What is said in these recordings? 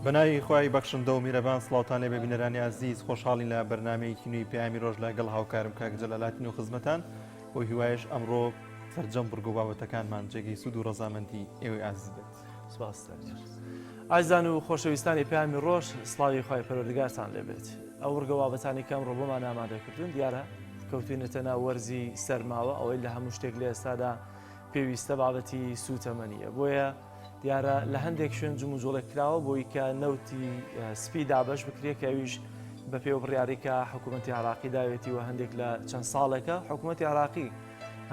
بەناوی خۆی بەخشندە و میرەبان سڵاوتانێ بە بینەرانی عزیز خۆشحاڵین لە بەرنمەیەکی نوێی پەیامی ڕۆژ لەگەڵ هاوکارم کاک جەلالاتین و خزمەتان بۆ هیوایش ئەمڕۆ سەرجەم بڕگو بابەتەکانمان جێگەی سوود و ڕەزامەندی ئێوەی عزیز بێت. سپاس. ئازیزان و خۆشەویستانی پەیامی ڕۆژ سڵاوی خۆی پەروەردگارتان لێبێت. ئەو ورگە بابەتانی کەم ڕۆبۆمان ئامادەکردوون دیارە کەوتوینەتە ناو وەرزی سەرماوە ئەوەی لە هەموو شتێک لە ئێستادا پێویستە بابەتی سوتەمەنیە بۆیە دیارە لە هەندێک شوێن جموجۆڵێک کراوە بۆی کە نەوتی سپی دابش بکرێت کە ئەویش بە پێو بڕیاریکە حکوومەتی عراقی داوێتی و هەندێک لە چەند ساڵێکە حکوومەتی عراقی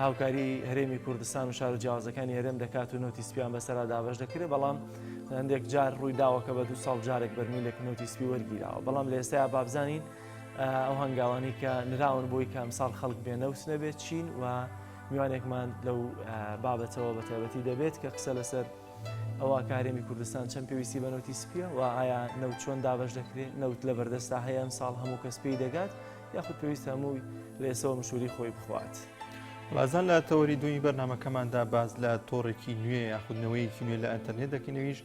هاوکاری هەرێمی کوردستان و شار و جیاوازەکانی هەرێم دەکات و نۆتی سپیان بەسەرا دابش دەکرێت بەڵام هەندێک جار ڕووی داوەکە بە 2 ساڵ جارێک بەرمیلێک نۆتی سپی وەرگیراوە بەڵام لە ئێستایا بابزانین ئەو هەنگاوانی کە نراون بۆی کە ئەمساڵ خەڵک بێنەوت نەبێت چین و میوانێکمان لەو بابەتەوە بە تایبەتی دەبێت کە قسە لەسەر ئەوە کارێمی کوردستان چەند پێویستی بە نۆتی سپیە و ئایا نەوت چۆن دابش دەکرێت نەوت لە بەردەستا هەیە ئەمساڵ هەموو کەس پێی دەگات یاخود پێویست هەمووی لە ئێسەوە مشوری خۆی بخوات. بازان لە تەوەری دوی بەرنمەکەماندا باز لە تۆڕێکی نوێ یاخودنەوەیەکی نوێ لە ئەتەرنێت دەکەینەوەیش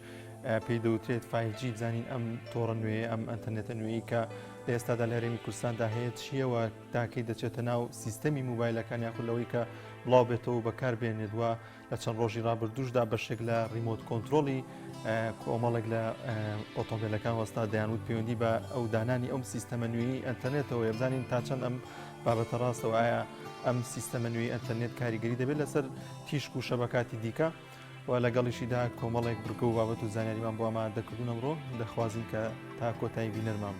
پێی دەوترێت 5G بزانین ئەم تۆڕە نوێ ئەم ئەتەرنێتە نوێی کە لە ئێستادا لە هەرێمی کوردستاندا هەیە چیەوە تاکەی دەچێتە ناو سیستەمی موبایلەکان یاخود لەوەی کە بڵاو بێتەوە بەکاربێنێت وە لە چەند ڕۆژی ڕابردوشدا بەشێک لە ریمۆت کۆنتترۆلی کۆمەڵێک لە ئۆتۆمبیلەکان وەستا دەیانوت پەیوەندی بە ئەو دانانی ئەم سیستەمە نوێی ئەتەرنێتەوە بزانین تا چەند ئەم بابەتە ڕاستەوە ئایا ئەم سیستەمە نوێی ئەتەرنێت کاریگەری دەبێت لەسەر تیشک و شەبکاتی دیکە و لەگەڵیشیدا کۆمەڵێک بڕگە و بابەت و زانیاریمان بۆ ئامادەکردوون ئەمڕۆ دەخوازیین کە تا کۆتایی بینەرمان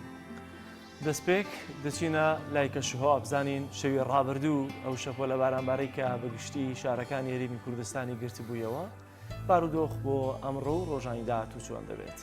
دەستپێک دەچینە لای کەشوهەوا بزانین شەوی ڕابردوو ئەو شەپۆ لە بارانبارەی کە بەگشتی شارەکانی هەرێمی کوردستانی گرتی بوویەوە بارودۆخ بۆ ئەمڕۆ و ڕۆژانی داهاتوو چۆن دەبێت.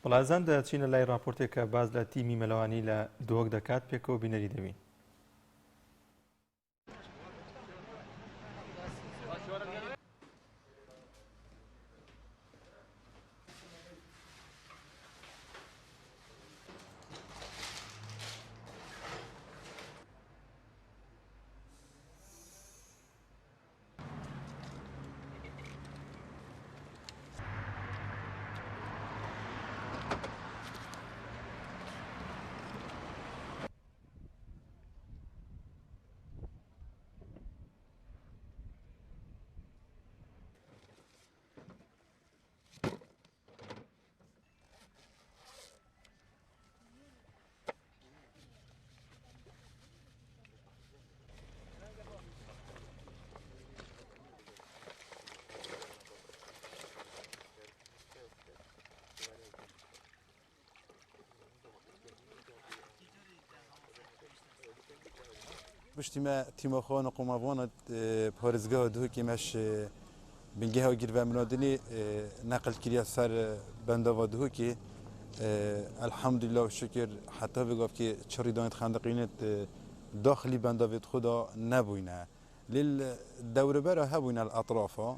بەڵازان دەچینە لای راپۆرتێک کە باز لە تیمی مەلەوانی لە دۆک دەکات پێکەوە بینەری دەبین. پشتی ما تیم خوان قماوان پارزگاه دو که مش بنگه ها گیر و منادنی نقل کردی سر بنده و دو که الحمدلله و شکر حتی بگم که چری دانت خندقینت داخلی بنده وید خدا نبوینه لیل دور برا هبوینه الاطرافا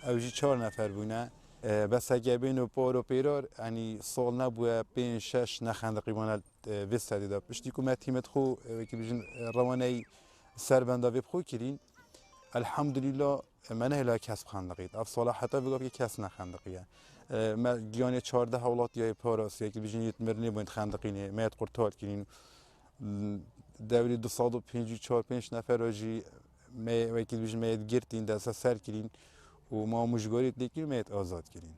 اوجی 4 نفر بوینه بس اگه بین و پار و پیرار یعنی سال نبوده 5-6 نخندقی بانه وست دیده پشتی که ما تیمت خو که بیشن روانه سر بنده وید خو کرین الحمدلله من هلا کسب خندقید اف سال حتی بگم که کس نخندقیه ما گیان 14 اولاد یا پاراسی که بیشن یتمرنی باید خندقینه ما قرطال کرین دوری 254 نفر آجی ما وکی بیشن ما گرتین دست سر کرین و ما مشگوریت لیکن ما آزاد کرین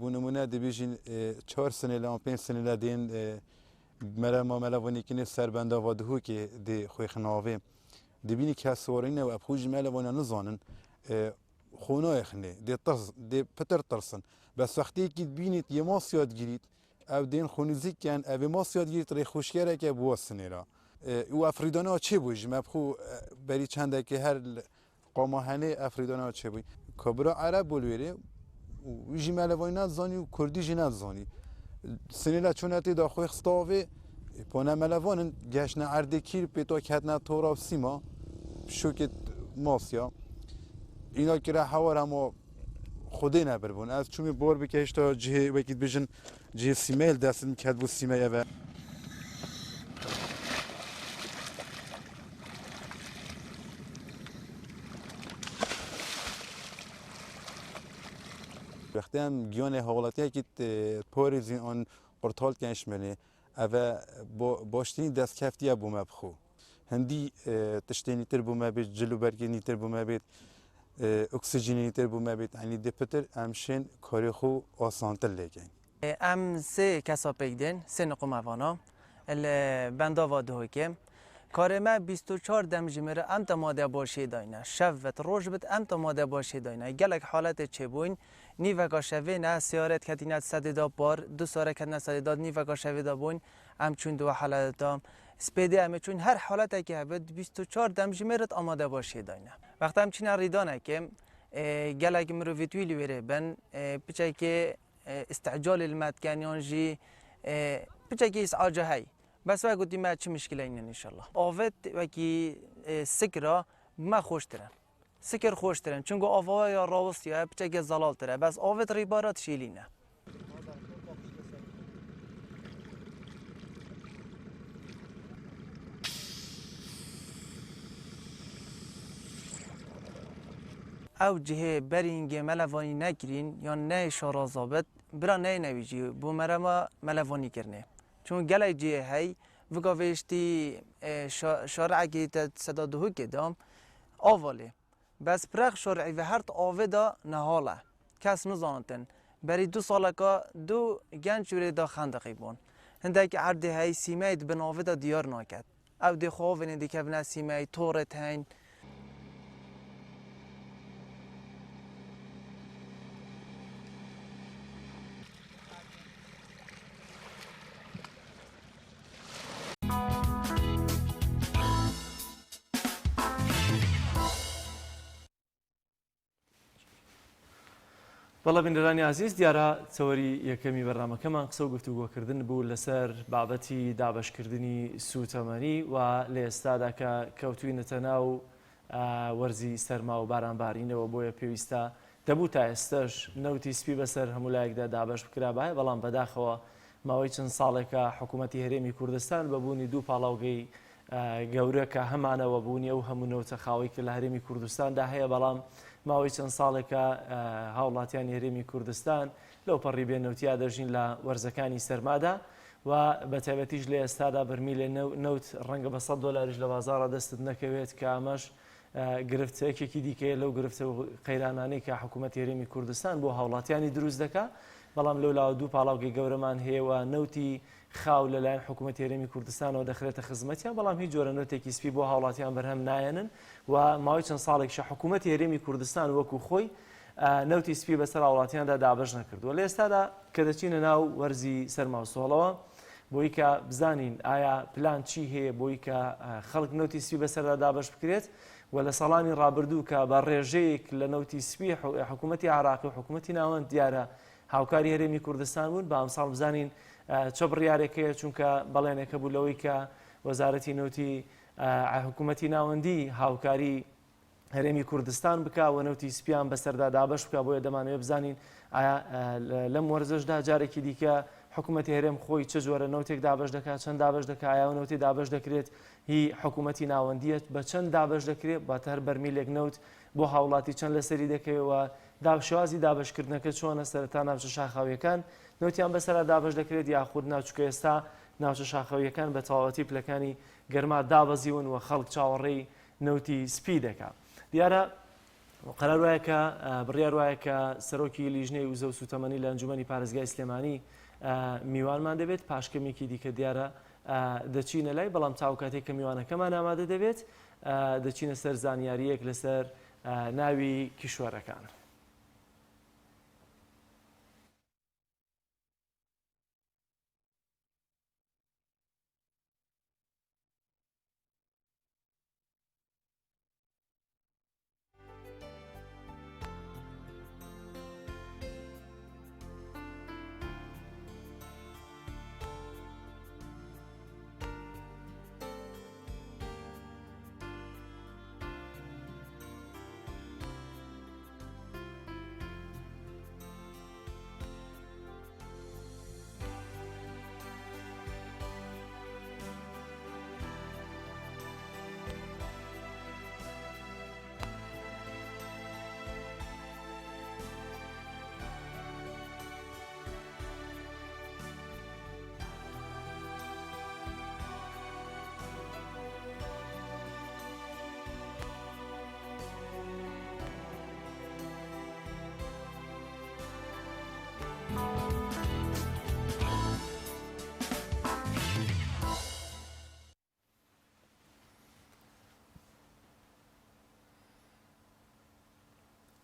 بونمونه دبیجین 4 سنه لام 5 سنه لدین ما ملوانی کنه سربنده و دهو که دی خوی خناوه دبینی که سوارینه و ابخوج ملوانی نزانن خونه خنه دی پتر ترسن بس وقتی که بینید یه ماس یاد گیرید او دین خونیزی کن او ماس یاد گیرید ری خوشگره که بوا سنه را و افریدانه ها چه بویج مبخو بری چنده که هر قاماهنه افریدانه ها چه بوی کبرا عرب بلویره و جی ملوانی نزانی و کردی جی نزانی سنه لا چونتی دا خوی خستاوه پانه ملوانن گشنه اردکیر پیتا کتنه تورا و سیما شوکت ماسیا اینا که هوار اما خودی نبربون از چومی بار بکش تا جه وکیل بجن جه سیمیل دست میکرد بو سیمه و وقتی هم گیان حوالاتی که پاریزین آن قرطال کنش منه اوه باشتین دست کفتیه بو مبخو هندی تشتینی تر بو مبید جلو برگینی تر بو مبید اکسیژنی تر بو مبید یعنی دپتر امشن کاری خو آسانتر لگن ام سه کسا پیدن سه نقموانا بندا و دهوکم کار ما 24 دم جمره ام تماده باشی داینه شوت روز بد ام تماده باشی داینه گلک حالت چه بوین نیوگا شوی نه سیارت کتینات صد بار 2 ساره کتنه صد نیوگا شوی دا بوین ام چون دو حالت دام سپیدی ام چون هر حالت که بد 24 دم جمره آماده باشی داینه وقتی ام چین ریدانه که گلک مرویت ویلی وره بن بچه که استعجال المتكان جي بتجي اسعاجه هاي بس وقت ما تش مشكله ان شاء الله اوفت وكي سكره ما خوش ترن سكر خوش ترن چونگو اووا یا راوس یا بتجي زلال تره بس اوفت ريبارات شيلينه او جهه برینگ ملوانی نگرین یا نه شارازابت برا نه نویجی بو مرما ملوانی کرنه چون گله جهه هی وگاوشتی شارع که صدا دهو که دام آواله بس پرخ شارعی و هر آوه دا نهاله کس نزانتن بری 2 ساله که 2 گنج جوری دا خندقی بون هنده که عرده هی سیمه بن آوه دا دیار ناکد او دی خواه نده که بنا سیمه طورت هین بەڵە بینەرانی عزیز دیارە چەوەری یەکەمی بەرنامەکەمان قسە و گفتوگۆکردن بوو لەسەر بابەتی دابەشکردنی سوتەمەنی و لە ئێستادا کە کەوتوینەتە ناو وەرزی سەرما و بارانبارینەوە بۆیە پێویستە دەبوو تا ئێستش نەوتی سپی بەسەر هەموو لایەکدا دابەش بکرا باە بەڵام بەداخەوە ماوەی چەند ساڵێکە حکوومەتی هەرێمی کوردستان بەبوونی دوو پاڵاوگەی گەورە کە هەمانەوە بوونیە و هەموو نەوتە خاوی کە لە هەرێمی کوردستاندا هەیە بەڵام ماوەی چەند ساڵێکە هاوڵاتیانی هەرێمی کوردستان لەو پەڕی بێنەوتیا دەژین لە وەرزەکانی سەرمادا و بە تایبەتیش لە ئێستادا بەرمیلێ نەوت ڕەنگە بە $100 لە بازاڕە دەستت نەکەوێت کە ئەمەش گرفتەیەکێکی دیکەیە لەو گرفتە قەیرانانەی کە حکوومەتی هەرێمی کوردستان بۆ هاوڵاتیانی دروست دەکا بەڵام لەولاوە دوو پاڵاوگەی گەورەمان هەیەوە نەوتی خاو لەلایەن حکوومەتی هەرێمی کوردستانەوە دەخرێتە خزمەتیان بەڵام هیچ جۆرە نەوتێکی سپی بۆ هاوڵاتیان بەرهەم نایەنن و ماوەی چەند ساڵێکیش حکوومەتی هەرێمی کوردستان وەکو خۆی نەوتی سپی بەسەر هاوڵاتیاندا دابەش نەکردووە لە ئێستادا کە دەچینە ناو وەرزی سەرما و سۆڵەوە بۆی کە بزانین ئایا پلان چی هەیە بۆی کە خەڵک نەوتی سپی بەسەردا دابەش بکرێت و لە ساڵانی ڕابردوو کە بە ڕێژەیەک لە نەوتی سپی حکوومەتی عراقی و حکوومەتی ناوەند دیارە هاوکاری هەرێمی کوردستان بوون بە ئەمساڵ بزانین چه بڕیارێکەیە چونکە بەڵێنێکە بوو لەوەی کە وەزارەتی نەوتی حکوومەتی ناوەندی هاوکاری هەرێمی کوردستان بکوە نەوتی سپیان بەسەردا دابەش بکە بۆیە دەمانوێت بزانین ئایا لەم وەرزشدا جارێکی دیکە حکوومەتی هەرێم خۆی چه جۆرە نەوتێک دابەش دەکات چەند دابەش دەکات ئایا نەوتی دابەش دەکرێت هی حکوومەتی ناوەندیت بە چەند دابەش دەکرێت باتە هەر بەرمیلێک نەوت بۆ هاوڵاتی چەند لەسەری دەکەوێتەوە شێوازی دابشکردنەکە چۆنە سەرەتا ناوچە شاخاویەکان نەوتیان بەسەرا دابش دەکرێت یاخود ناوچکە ئێستا ناوچە شاخەویەکان بە تەواوەتی پلەکانی گەرما دابەزیون و خەڵک چاوەڕێی نەوتی سپی دەکات دیارە قەرار وایە کە بڕیار وایە کە سەرۆکی لیژنەی وزە و سوتەمەنی لە ئەنجومەنی پارێزگای سلێمانی میوانمان دەبێت پاشکەمێکی دیکە دیارە دەچینە لای بەڵام تاو کاتێک کە میوانەکەمان ئامادە دەبێت دەچینە سەر زانیاریەک لەسەر ناوی کیشوەرەکان.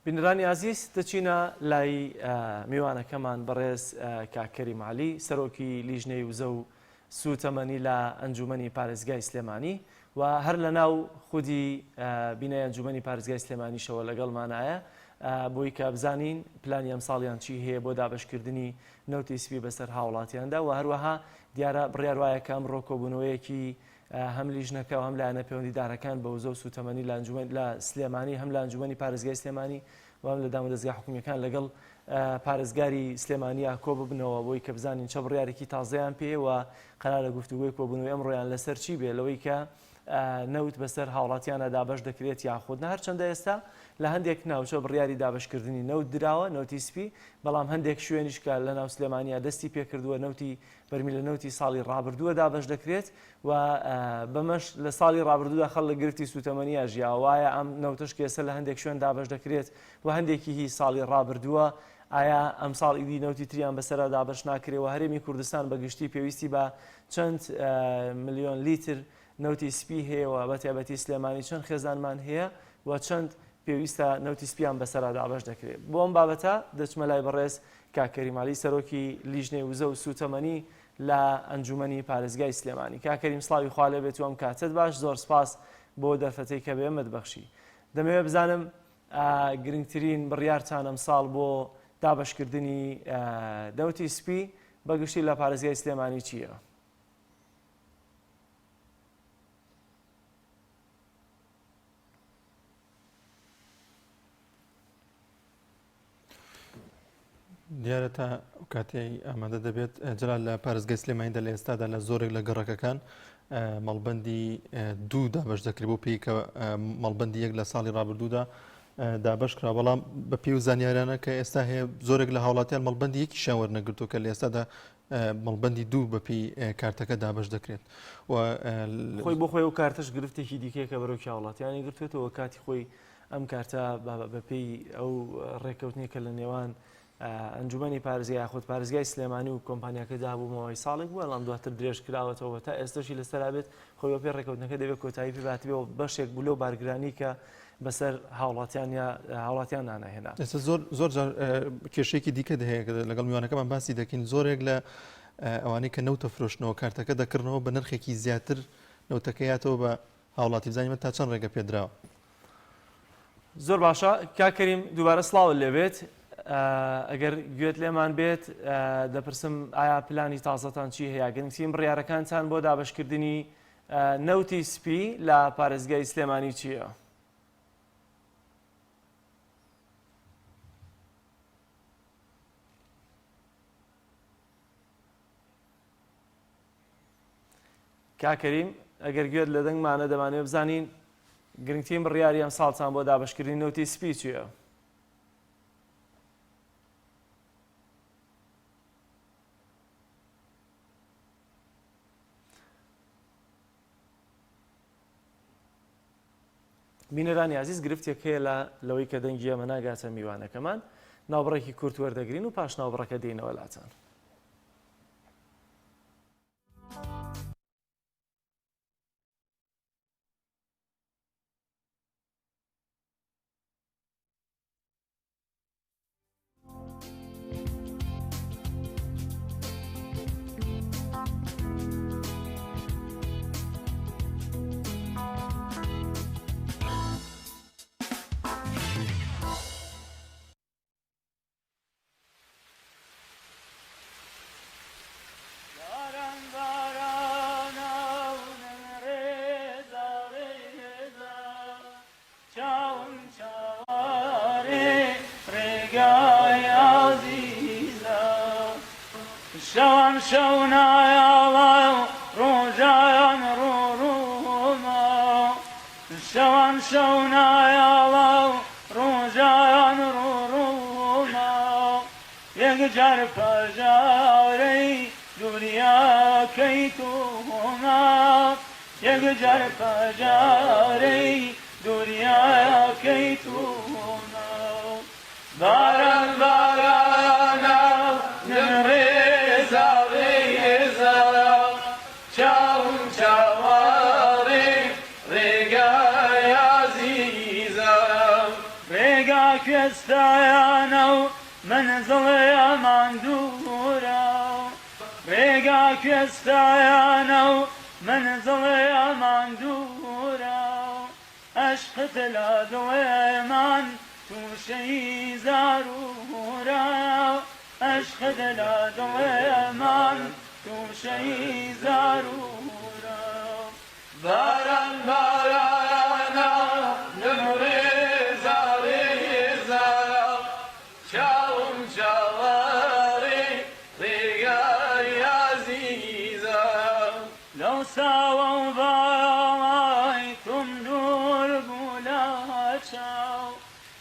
بینەرانی عزیز دەچینە لای میوانەکەمان بەڕێز کاکەری مالی سەرۆکی لیژنەی وزە و سوتەمەنی لە ئەنجومەنی پارێزگای سلێمانی و هەر لە ناو خودی بینای ئەنجومەنی پارێزگای سلێمانیشەوە لەگەڵمانایە بۆی کە بزانین پلانی ئەم ساڵیان چی هەیە بۆ دابشکردنی نەوتی سپی بەسەر هاوڵاتیاندا و هەروەها دیارە بڕیار وایە کە ئەم ڕۆکۆبوونەوەیەکی هەم لیژنەکە و هەم لایەنە پەیوەندیدارەکان بە وزە و سوتەمەنی لە سلێمانی هەم لە ئەنجومەنی پارێزگای سلێمانی و هەم لە دامەدەستگای حکوومیەکان لەگەڵ پارێزگاری سلێمانیە کۆ ببنەوە بۆی کە بزانین چه بڕیارێکی تازەیان پێ و قەرارە گفتوگۆی کۆبوونەوەی ئەمڕۆیان لەسەر چی بێ لەوەی کە نەوت بەسەر هاوڵاتیانە دابش دەکرێت یاخود هەر چەندە ئێستا لە هەندێک ناوچە بڕیاری دابشکردنی نەوت دراوە نەوتی سپی بەڵام هەندێک شوێنیشکە لە ناو سلێمانیا دەستی پێکردووە نەوتی بەرمی لە نەوتی ساڵی ڕابردووە دابش دەکرێت و بەمەش لە ساڵی ڕابردوودا خەڵ لە گرفتی سوتەمەنیە ژیاوایە ئەم نەوتش کێسە لە هەندێک شوێن دابش دەکرێت و هەندێکی هی ساڵی ڕابردووە ئایا ئەم ساڵ ئیدی نەوتی تریان بەسەرا دابش ناکرێەوە هەرێمی کوردستان بەگشتی پێویستی بە چەند ملیۆن لیتر نەوتی سپی هەیەەوە بە تایبەتی سلێمانی چەند خێزانمان هەیە و چەند پێویستە نەوتی سپیان بەسەرا دابش دەکرێت بۆ ئەم بابەتە دەچمە لای بەڕێز کاکەری مالی سەرۆکی لیژنەی وزە و سوتەمەنی لە ئەنجومەنی پارێزگای سلێمانی کاکەریم سڵاوی خوا لێ بێت و ئەم کاتت باش زۆر سپاس بۆ دەرفەتەی کە بێمت بەخشی دەمەوێت بزانم گرنگترین بڕیارتان ئەم ساڵ بۆ دابەشکردنی دەوتی سپی بەگشتی لە پارێزگای سلێمانی چییە؟ دیارە تا کاتی ئامادە دەبێت جلال لە پارێزگای سلێمانیدا لە ئێستادا لە زۆرێک لە گەڕەکەکان مەڵبەندی دوو دابەش دەکرێت بۆ پێی کە مەڵبەندی یەک لە ساڵی ڕابردوودا دابش کرا بەڵام بە پێی و زانیارانە کە ئێستا هەیە زۆرێک لە هاوڵاتیان مەڵبەندی یەکیشیان وەرنەگرتو کە لە ئێستادا مەڵبەندی دوو بەپی کارتەکە دابش دەکرێت خۆی بۆ خۆی و کارتەش گرفتێکی دیکەیە کە بەرەو هاوڵاتیانی گرتوێتەوە کاتی خۆی ئەم کارتە بەپێی ئەو ڕێککەوتنی کە لە نێوان ئەنجومەنی پارێزگای یاخود پارێزگای سلێمانی و کۆمپانیاکەدا بوومەوەی ساڵێک بووە لەم دواتر درێژ کراوەتەوە تا ئێستاشی لەسەر بێت خۆی بە پێی ڕێککەوتنەکە دەبێت کۆتایی پێ باتبێەوە بەشێک بوو لەو بارگرانی کە بەسەر هاوڵاتیان نانەهێنا. ئێستا زۆر کێشەیەکی دیکە هەیە لەگەڵ میوانەکەمان باسی دەکەین زۆرێک لە ئەوانەی کە نەوتە فرۆشتنەوە کارتەکە دەکردنەوە بە نرخێکی زیاتر نەوتەکەیاتەوە بە هاوڵاتی بزانیمە تا چەند ڕێگە پێدراوە. زۆر باشە کاکەریم دووبارە سڵاوت لێبێت. ئەگەر گوێت لێمان بێت دەپرسم ئایا پلانی تازەتان چی هەیە گرنگترین بڕیارەکانتان بۆ دابەشکردنی نەوتی سپی لە پارێزگای سلێمانی چییە؟ کاکەریم ئەگەر گوێت لە دەنگمانە دەمانێت بزانین گرنگترین بڕیاری ئەم ساڵتان بۆ دابەشکردنی نەوتی سپی چییە؟ بینەرانی عزیز گرفتێک هەیە لەوەی کە دەنگی ئەمە ناگاتە میوانەکەمان ناوبڕێکی کورت وەردەگرین و پاش ناوبڕەکە دێنەوە لاتان. شوان شونايا روجان روما شوان شونايا روجان روما يقجر فجاري دنيا كيتوما يقجر فجاري دنيا كيتوما باران بارانا نمري كستايانو منزل يا مندورا ريقا كستايانو منزل يا مندورا أشقت الأدويمان توشي زارورا أشقت الأدويمان توشي زارورا باران بارانا نمري ساووا بايكم دور بولاتشاو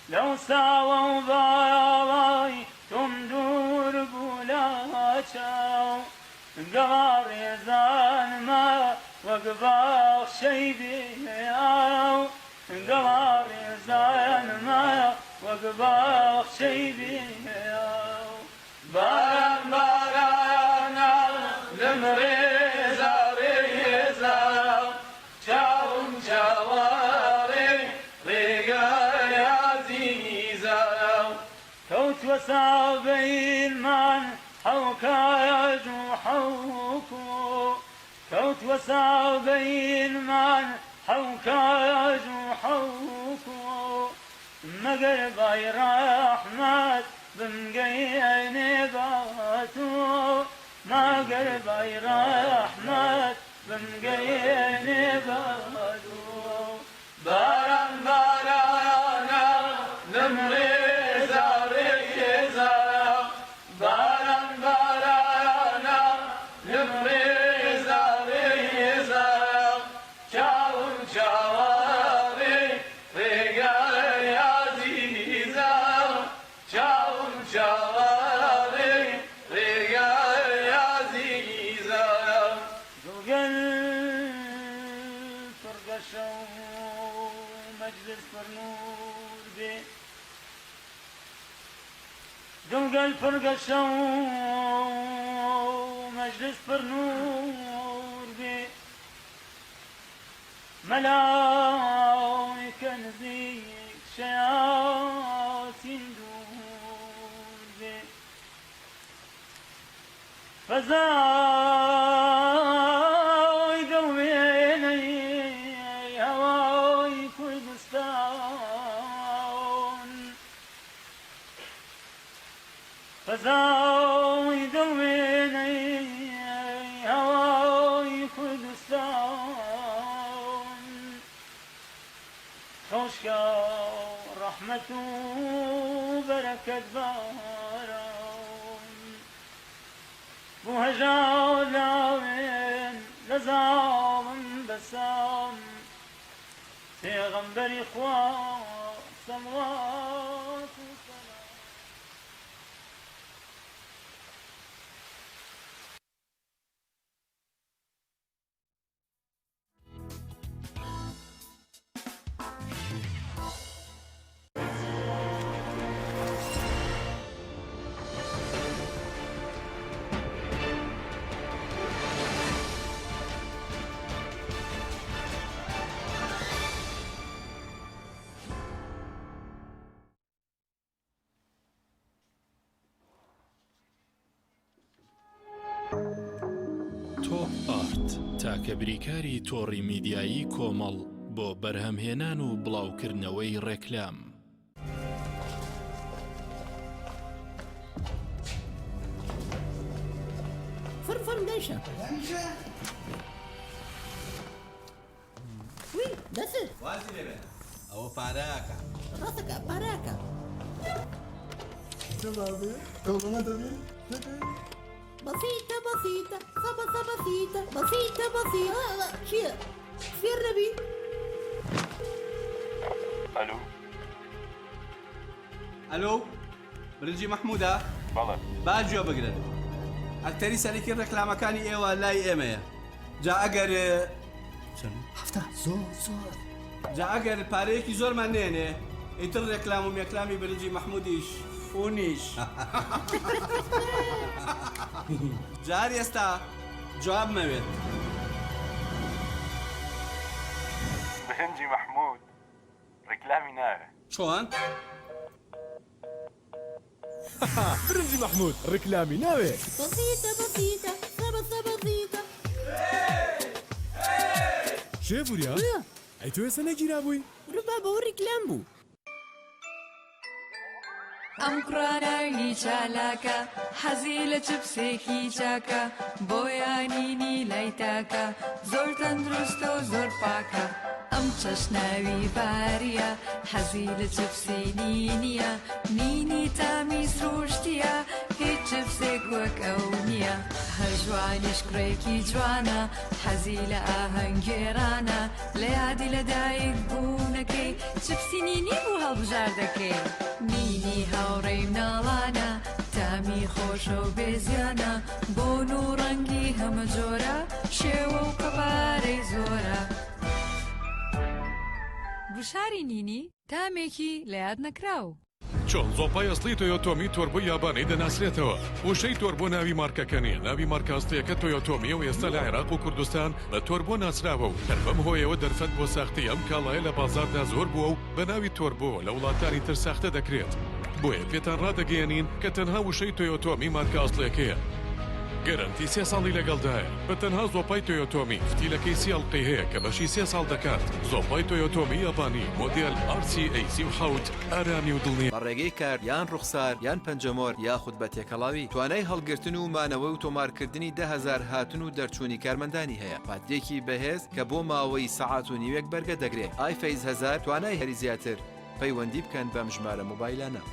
لو ساووا بايكم دور بولاتشاو قمر يزان ما وقباخ شي بياو قمر يزان ما وقباخ شي بياو باران بارانا لمري وسابين من حوكا يجو حوكو كوت وسابين من حوكا يجو حوكو مقرب رحمت بمقيني باتو ما قلب رحمة بمقيني باتو بارم بارانا نمريزا ريزا بارم بارانا نمريزا ريزا شاون شواري رجال عزيزا شاون شواري رجال عزيزا جوجل فرقشو مجلس فرنور بي جوجل فرقشو مجلس فرنور بي ملائكة نزيك شياطين دور بي فزاي دويني هواي كردستان فزاي دويني هواي كردستان خوشكا رحمة بركة باران بوهجالاوين لزامن بسام پیغمبر خواه صلوات و سلام تۆپ ئارت تاکە بریکاری تۆڕی میدیایی کۆمەڵ بۆ بەرهەمهێنان و بڵاوکردنەوەی ڕێکلام. فرم دايشة وي دسر وازي لبه او باراكا راسك باراكا بسيطة بسيطة خبصة بسيطة بسيطة بسيطة شيء فين ربي الو برنجي محمودة بەڵێ باجوا بقرن اكتري سالكين ركلامة كاني ايوه لاي ايميا جا اگر هفته زور جا اگر پاريكي زور منينه انتر ركلامو ميكلامي برنجي محموديش فونيش جاري استا جواب مويت برنجی محمود ڕێکلامی ناوێ شلون؟ برنجي محمود ركلامي ناوي بسيطة بسيطة خبصة بسيطة شايفوا يا اي تو سنة جيرابوي ربا بوري كلامبو ئەم کوڕاناوی چالاکە حەزی لە چپسێکی چاکە بۆیانینی لای تاکە زۆر تەندروستە و زۆر پاکە ئەم چەشناوی باریە حەزی لە چپسی نینیە نینی تامی سروشتیە هیچ چپسێک وەک ئەو نییە هەر جوانیش کوڕێکی جوانە حەزی لە ئاهەنگێرانە لە یادی لەدایک بوونەکەی چپسی نینی بوو هەڵبژار دەکەی نینی هاوڕێی مناڵانە تامی خۆشە و بێزیانە بۆن و ڕەنگی هەمە جۆرە شێوە و قەبارەی زۆرە گوشاری نینی تامێکی لە یاد نەکراو چۆن زۆپای ئەسڵی تۆیۆتۆمی تۆربۆ یابانەی دەناسرێتەوە وشەی تۆربۆ ناوی مارکەکە نیە ناوی مارکاستەیەکە تۆیۆتۆمیە و ئێستا لە عێراق و کوردستان بە تۆربۆ ناسراوە و هەربەم هۆیەوە دەرفەت بۆ ساختی ئەم کاڵایە لە بازاردا زۆر بووە و بە ناوی تۆربۆ لە وڵاتانی تر ساختە دەکرێت بۆیە پێتان ڕادەگەیەنین کە تەنها وشەی تۆیۆتۆمی مارکە ئەسڵیەکەیە گەرانتی 3 ساڵی لەگەڵدایە بە تەنها زۆپای تۆیۆتۆمی فتیلەکەی سیڵقی هەیە کە بەشی 3 ساڵ دەکات. زۆپای تۆیۆتۆمی یابانی مۆدێل RCA37 ئارامی و دڵنی بە ڕێگەی کار یان ڕوخسار یان پەنجەمۆر یاخود بە تێکەڵاوی توانای هەڵگرتن و مانەوەی و تۆمارکردنی 10,000 هاتن و دەرچوونی کارمەندانی هەیە. پاتێکی بەهێز کە بۆ ماوەی سەعات و نیوەک بەرگە دەگرێت. iPhase 1000 توانای هەری زیاتر پەیوەندی بکەن بەم ژمارە مۆبایلانە.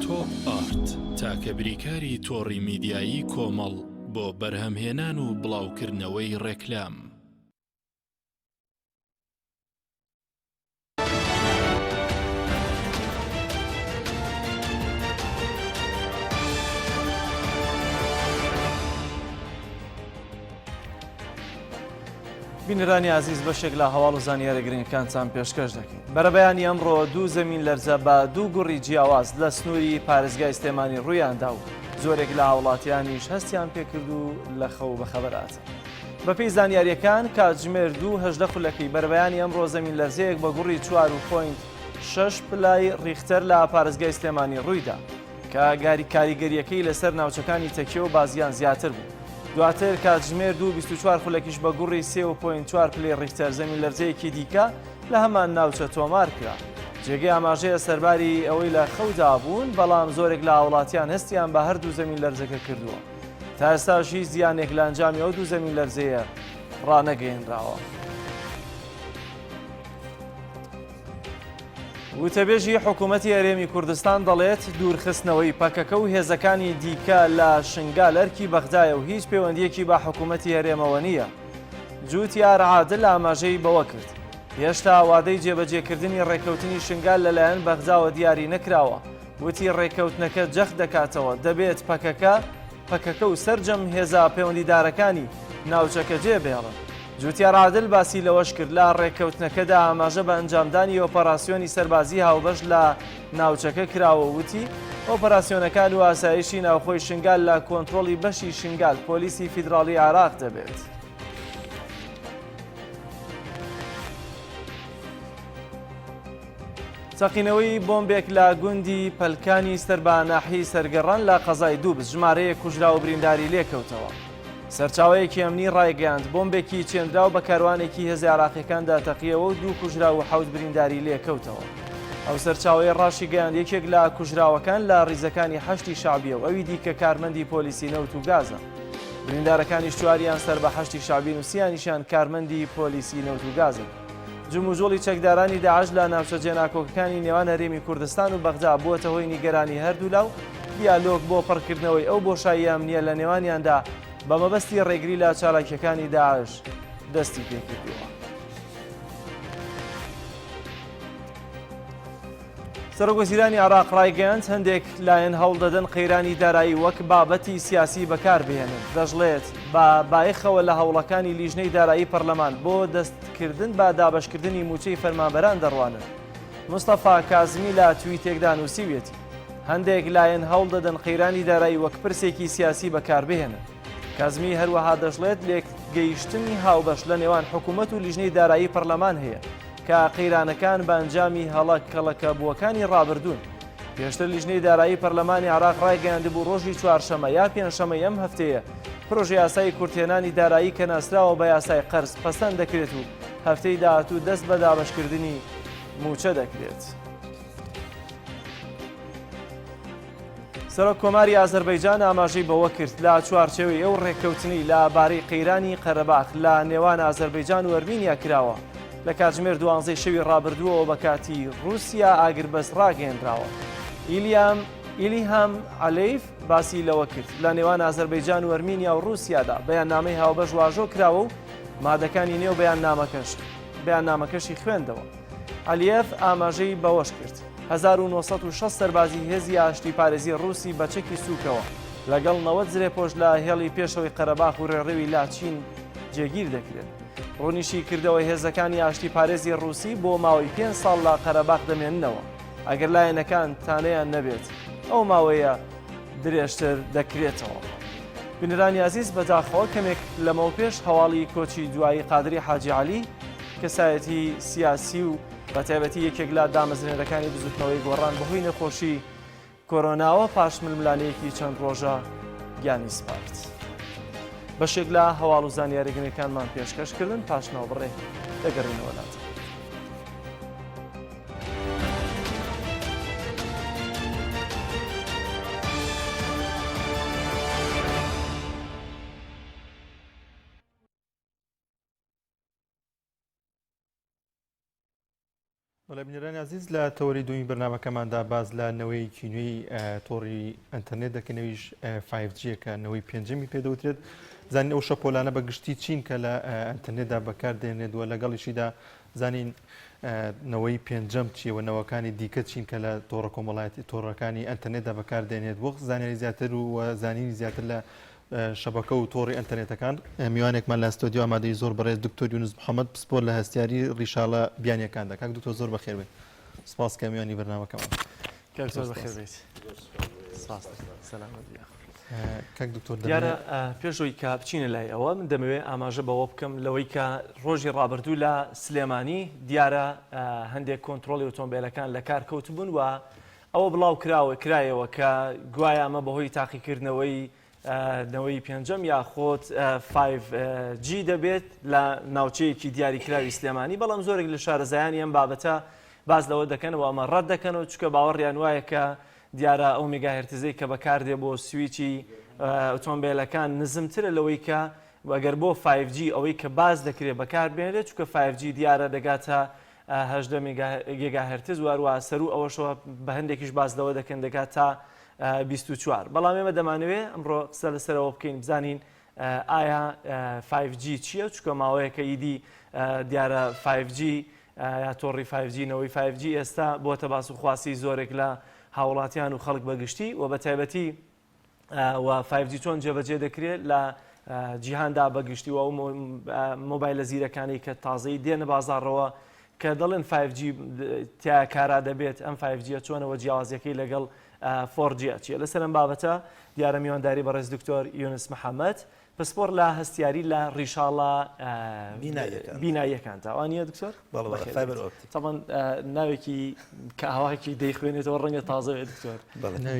تۆپ ئارت تاکە بریکاری تۆڕی میدیایی کۆمەڵ بۆ بەرهەمهێنان و بڵاوکردنەوەی ڕێکلام. بینەرانی عزیز بەشێک لە هەواڵ و زانیارە گرنگەکانتان پێشکەش دەکەین. بەرەبەیانی ئەمڕۆ 2 زەمین لەرزە بە 2 گوڕی جیاواز لە سنووری پارێزگای سلێمانی ڕوویاندا و زۆرێک لە هاوڵاتیانیش هەستیان پێکرد و لە خەو بەخەبەراتن. بەپێی زانیاریەکان کاتژمێر 2:18 خولەکەی بەرەبەیانی ئەمڕۆ زەمین لەرزەیەک بە گوڕی 4.6 پلای ریختەر لە پارێزگای سلێمانی ڕوویدا کە کاریگەریەکەی لەسەر ناوچەکانی تەکیە و بازیان زیاتر بوو. دواتر کاتژمێر 2:24 خولەکیش بە گوڕی 3.4 پلەی ریختەر زەمین لەرزەیەکی دیکە لە هەمان ناوچە تۆمار کرا. جێگەی ئاماژەیە سەرباری ئەوەی لە خەودا بوون، بەڵام زۆرێک لە هاوڵاتیان هەستیان بە هەردوو زەمین لەرزەکە کردووە. تا ئێستاش هیچ زیانێک لە ئەنجامی ئەو 2 زەمین لەرزەیە ڕانەگەیەنراوە. وتەبێژی حکوومەتی هەرێمی کوردستان دەڵێت دوورخستنەوەی پەکەکە و هێزەکانی دیکە لە شنگال ئەرکی بەغدایە و هیچ پەیوەندیەکی بە حکوومەتی هەرێمەوە نییە. جوتیار عادل ئاماژەی بەوە کرد. هێشتا وادەی جێبەجێکردنی ڕێکەوتنی شنگال لەلایەن بەغداوە دیاری نەکراوە. وتی ڕێکەوتنەکە جەخت دەکاتەوە، دەبێت پەکەکە و سەرجەم هێزا پەیوەندیدارەکانی ناوچەکە جێبێڵن. جوتیار عادل باسی لەوەش کرد لە ڕێکەوتنەکەدا ئاماژە بە ئەنجامدانی ئۆپەراسیۆنی سەربازی هاوبەش لە ناوچەکە کراوە. وتی ئۆپەراسیۆنەکان و ئاسایشی ناوخۆی شنگال لە کۆنتڕۆڵی بەشی شنگال پۆلیسی فیدراڵی عێراق دەبێت. چەقینەوەی بۆمبێک لە گوندی پەلکانی سەرباناحی سەرگەڕان لە قەزای دووبس ژمارەیە کوژرا و برینداری لێکەوتەوە. سەرچاوەیەکی ئەمنی ڕایگەاند بۆمبێکی چێندراو بە کاروانێکی هێزی عێراقیەکاندا تەقیەوە و 2 کوژرا و 7 برینداری لێکەوتەوە. ئەو سەرچاوەیە ڕاشی گەیاند یەکێک لە کوژراوەکان لە ڕیزەکانی 8 شعبیە و ئەوی دیکە کارمەندی پۆلیسی نەوت و گازە. بریندارەکانی چواریان سەر بە 8 شعبی نووسیانیشان کارمەندی پۆلیسی نەوت و گازن. جموجۆڵی چەکدارانی داعش لە ناوچە جێناکۆکەکانی نێوان هەرێمی کوردستان و بەغدا بووەتە هۆی نیگەرانی هەردوو لاو. دیالۆگ بۆ پڕکردنەوەی ئەو بۆشایی ئەمنیە لە نێوانیاندا بە مەبەستی ڕێگری لە چالاکیەکانی داعش دەستی پێکردووە. سەرۆکوەزیرانی عێراق ڕایگەیاند هەندێک لایەن هەوڵ دەدەن قەیرانی دارایی وەک بابەتی سیاسی بەکاربهێنن. دەژڵێت بە بایەخەوە لە هەوڵەکانی لیژنەی دارایی پەرلەمان بۆ دەستکردن بە دابەشکردنی موچەی فەرمانبەران دەڕوانن. مستەفا کازمی لە تویتێکدا نووسیوێتی هەندێک لایەن هەوڵ دەدەن قەیرانی دارایی وەک پرسێکی سیاسی بەکاربهێنن. کازمی هەروەها دەژڵێت لێکگەیشتنی هاوبەش لە نێوان حکوومەت و لیژنەی دارایی پەرلەمان هەیە کە قەیرانەکان بە ئەنجامی هەڵەکەڵەکەبووەکانی ڕابردوون. پێشتر لیژنەی دارایی پەرلەمانی عێراق ڕایگەیاندبوو ڕۆژی چوارشەمە یا پێنجشەمەی ئەم هەفتەیە پرۆژەی یاسای کورتێنانی دارایی کە ناسراوە بە یاسای قەرز پەسەند دەکرێت و هەفتەی داهاتوو دەست بە دابەشکردنی موچە دەکرێت. سەرۆک کۆماری ئازەربەیجان ئاماژەی بەوە کرد لە چوارچێوەی ئەو ڕێککەوتنی لە بارەی قەیرانی قەرەباخ لە نێوان ئازەربەیجان و ئەرمینیا کراوە لە کاتژمێر 12 شەوی ڕابردووەوە بە کاتی رووسیا ئاگربەست ڕاگەیەنراوە. ئیلیهام عەلەیف باسی لەوە کرد لە نێوان ئازەربەیجان و ئەرمینیا و رووسیادا بەیاننامەی هاوبەش واژۆ کراوە و مادەکانی نێو بەیاننامەکەشی خوێندەوە. عەلیەف ئاماژەی بەوەش کرد 1960 سەربازی هێزی ئاشتی پارێزی ڕووسی بە چەکی سووکەوە لەگەڵ 90 زرێپۆش لە هێڵی پێشەوەی قەرەباخ و ڕێڕەوی لاچین جێگیر دەکرێت. ڕۆنیشی کردەوەی هێزەکانی ئاشتی پارێزی ڕووسی بۆ ماوەی 5 ساڵ لە قەرەباخ دەمێننەوە. ئەگەر لایەنەکان تانەیان نەبێت ئەو ماوەیە درێژتر دەکرێتەوە. بینەرانی عزیز بەداخەوە کەمێک لەمەوە پێش هەواڵی کۆچی دوایی قادری حاجی عەلی کەسایەتی سیاسی و بە تایبەتی یەکێک لە دامەزرێنەکانی بزوتنەوەی گۆڕان بەهۆی نەخۆشی کۆرۆناوە پاش ململانەیەکی چەند ڕۆژە گیانی سپارت. بەشێک لە هەواڵ و زانیاریگرنەکانمان پێشکەشکردن پاش ناوبڕێ دەگەڕینەوە لاتە. بەڵێبنیرانی عزیز لە تەوەری دومی بەرنامەکەماندا باز لە نەوەیەکی نوێی تۆڕی ئەنتەرنێت دەکەنەوەیش 5G-کە نەوەی پێنجەمی پێدەوترێت زانین ئەو شەپۆلانە بە گشتی چین کە لە ئەنتەرنێتدا بەکاردێنێت وە لەگەڵیشیدا زانین نەوەی پێنجەم چیەوە نەوەکانی دیکە چین کە لە تۆڕە کۆمەڵایەتی تۆڕەکانی ئەنتەرنێتدا بەکاردێنێت وەک زانیاری زیاتر و زانینی زیاتر لە شەبەکە و تۆڕی ئەنتەرنێتەکان میوانێکمان لە ستۆدیۆ ئامادەی زۆر بەڕێز دکتۆر یونس محەممەد پسپۆر لە هەستیاری ڕیشاڵە بیانیەکان دەکات دکتۆر زۆر بەخێر بێت سپاس کە میوانی بەرنامەکەمان کاک دکتۆر دیارە پێشەوەی کە بچینە لای ئەوە من دەمەوێت ئاماژە بەوە بکەم لەوەی کە ڕۆژی ڕابردوو لە سلێمانی دیارە هەندێک کۆنتترۆلی ئۆتۆمبیلەکان لە کار کەوت بوون و ئەوە بڵاو کرایەوە کە گوایە ئەمە بەهۆی تاقیکردنەوەی نەوەی پێنجەم یاخۆت 5G دەبێت لە ناوچەیەکی دیاریکراوی سلێمانی بەڵام زۆرێک لە شارەزایانی ئەم بابەتە باز لەوە دەکەنەوە ئەمە ڕەت دەکەنەوە چکە باوەڕیان وایە کە دیارە ئەو میگاهرتزەی کە بەکاردێ بۆ سویچی ئۆتۆمبیلەکان نزمترە لەوەی کە ئەگەر بۆ 5G ئەوەی کە باز دەکرێت بەکاربێنێت چکە 5G دیارە دەگاتە 18 گیگاهرتز واروە سەرو ئەوەشەوە بە هەندێکیش باز لەوە دەکەن دەگات تا 24 بەڵام ئێمە دەمانوێت ئەمڕۆ قسە لەسەرەوە بکەین بزانین ئایا 5G چییە چکە ماوەیەکە ئیدی دیارە 5G یا تۆڕی 5G-نەوەی 5G ئێستا بۆتە باس و خواسی زۆرێک لە هاوڵاتیان و خەڵک بەگشتی و بە تایبەتی و 5G چۆن جێبەجێ دەکرێت لە جیهاندا بەگشتی و مۆبایلە زیرەکانی کە تازەی دێنە بازارڕەوە کە دەڵێن 5G تیا کارا دەبێت ئەم 5G چۆنەوە جیاوازیەکەی لەگەڵ 4G چیە لەسەر ئەم بابەتە دیارە میوانداری بەڕێز دکتۆر یونس محەممەد پسپۆر لە هەستیاری لە ڕیشاڵە بیناییەکان تاوانە دکتۆر تاوان ناوێکی کە هاواکی دەیخوێنێتەوە ڕەنگە تازەوێ دکتۆر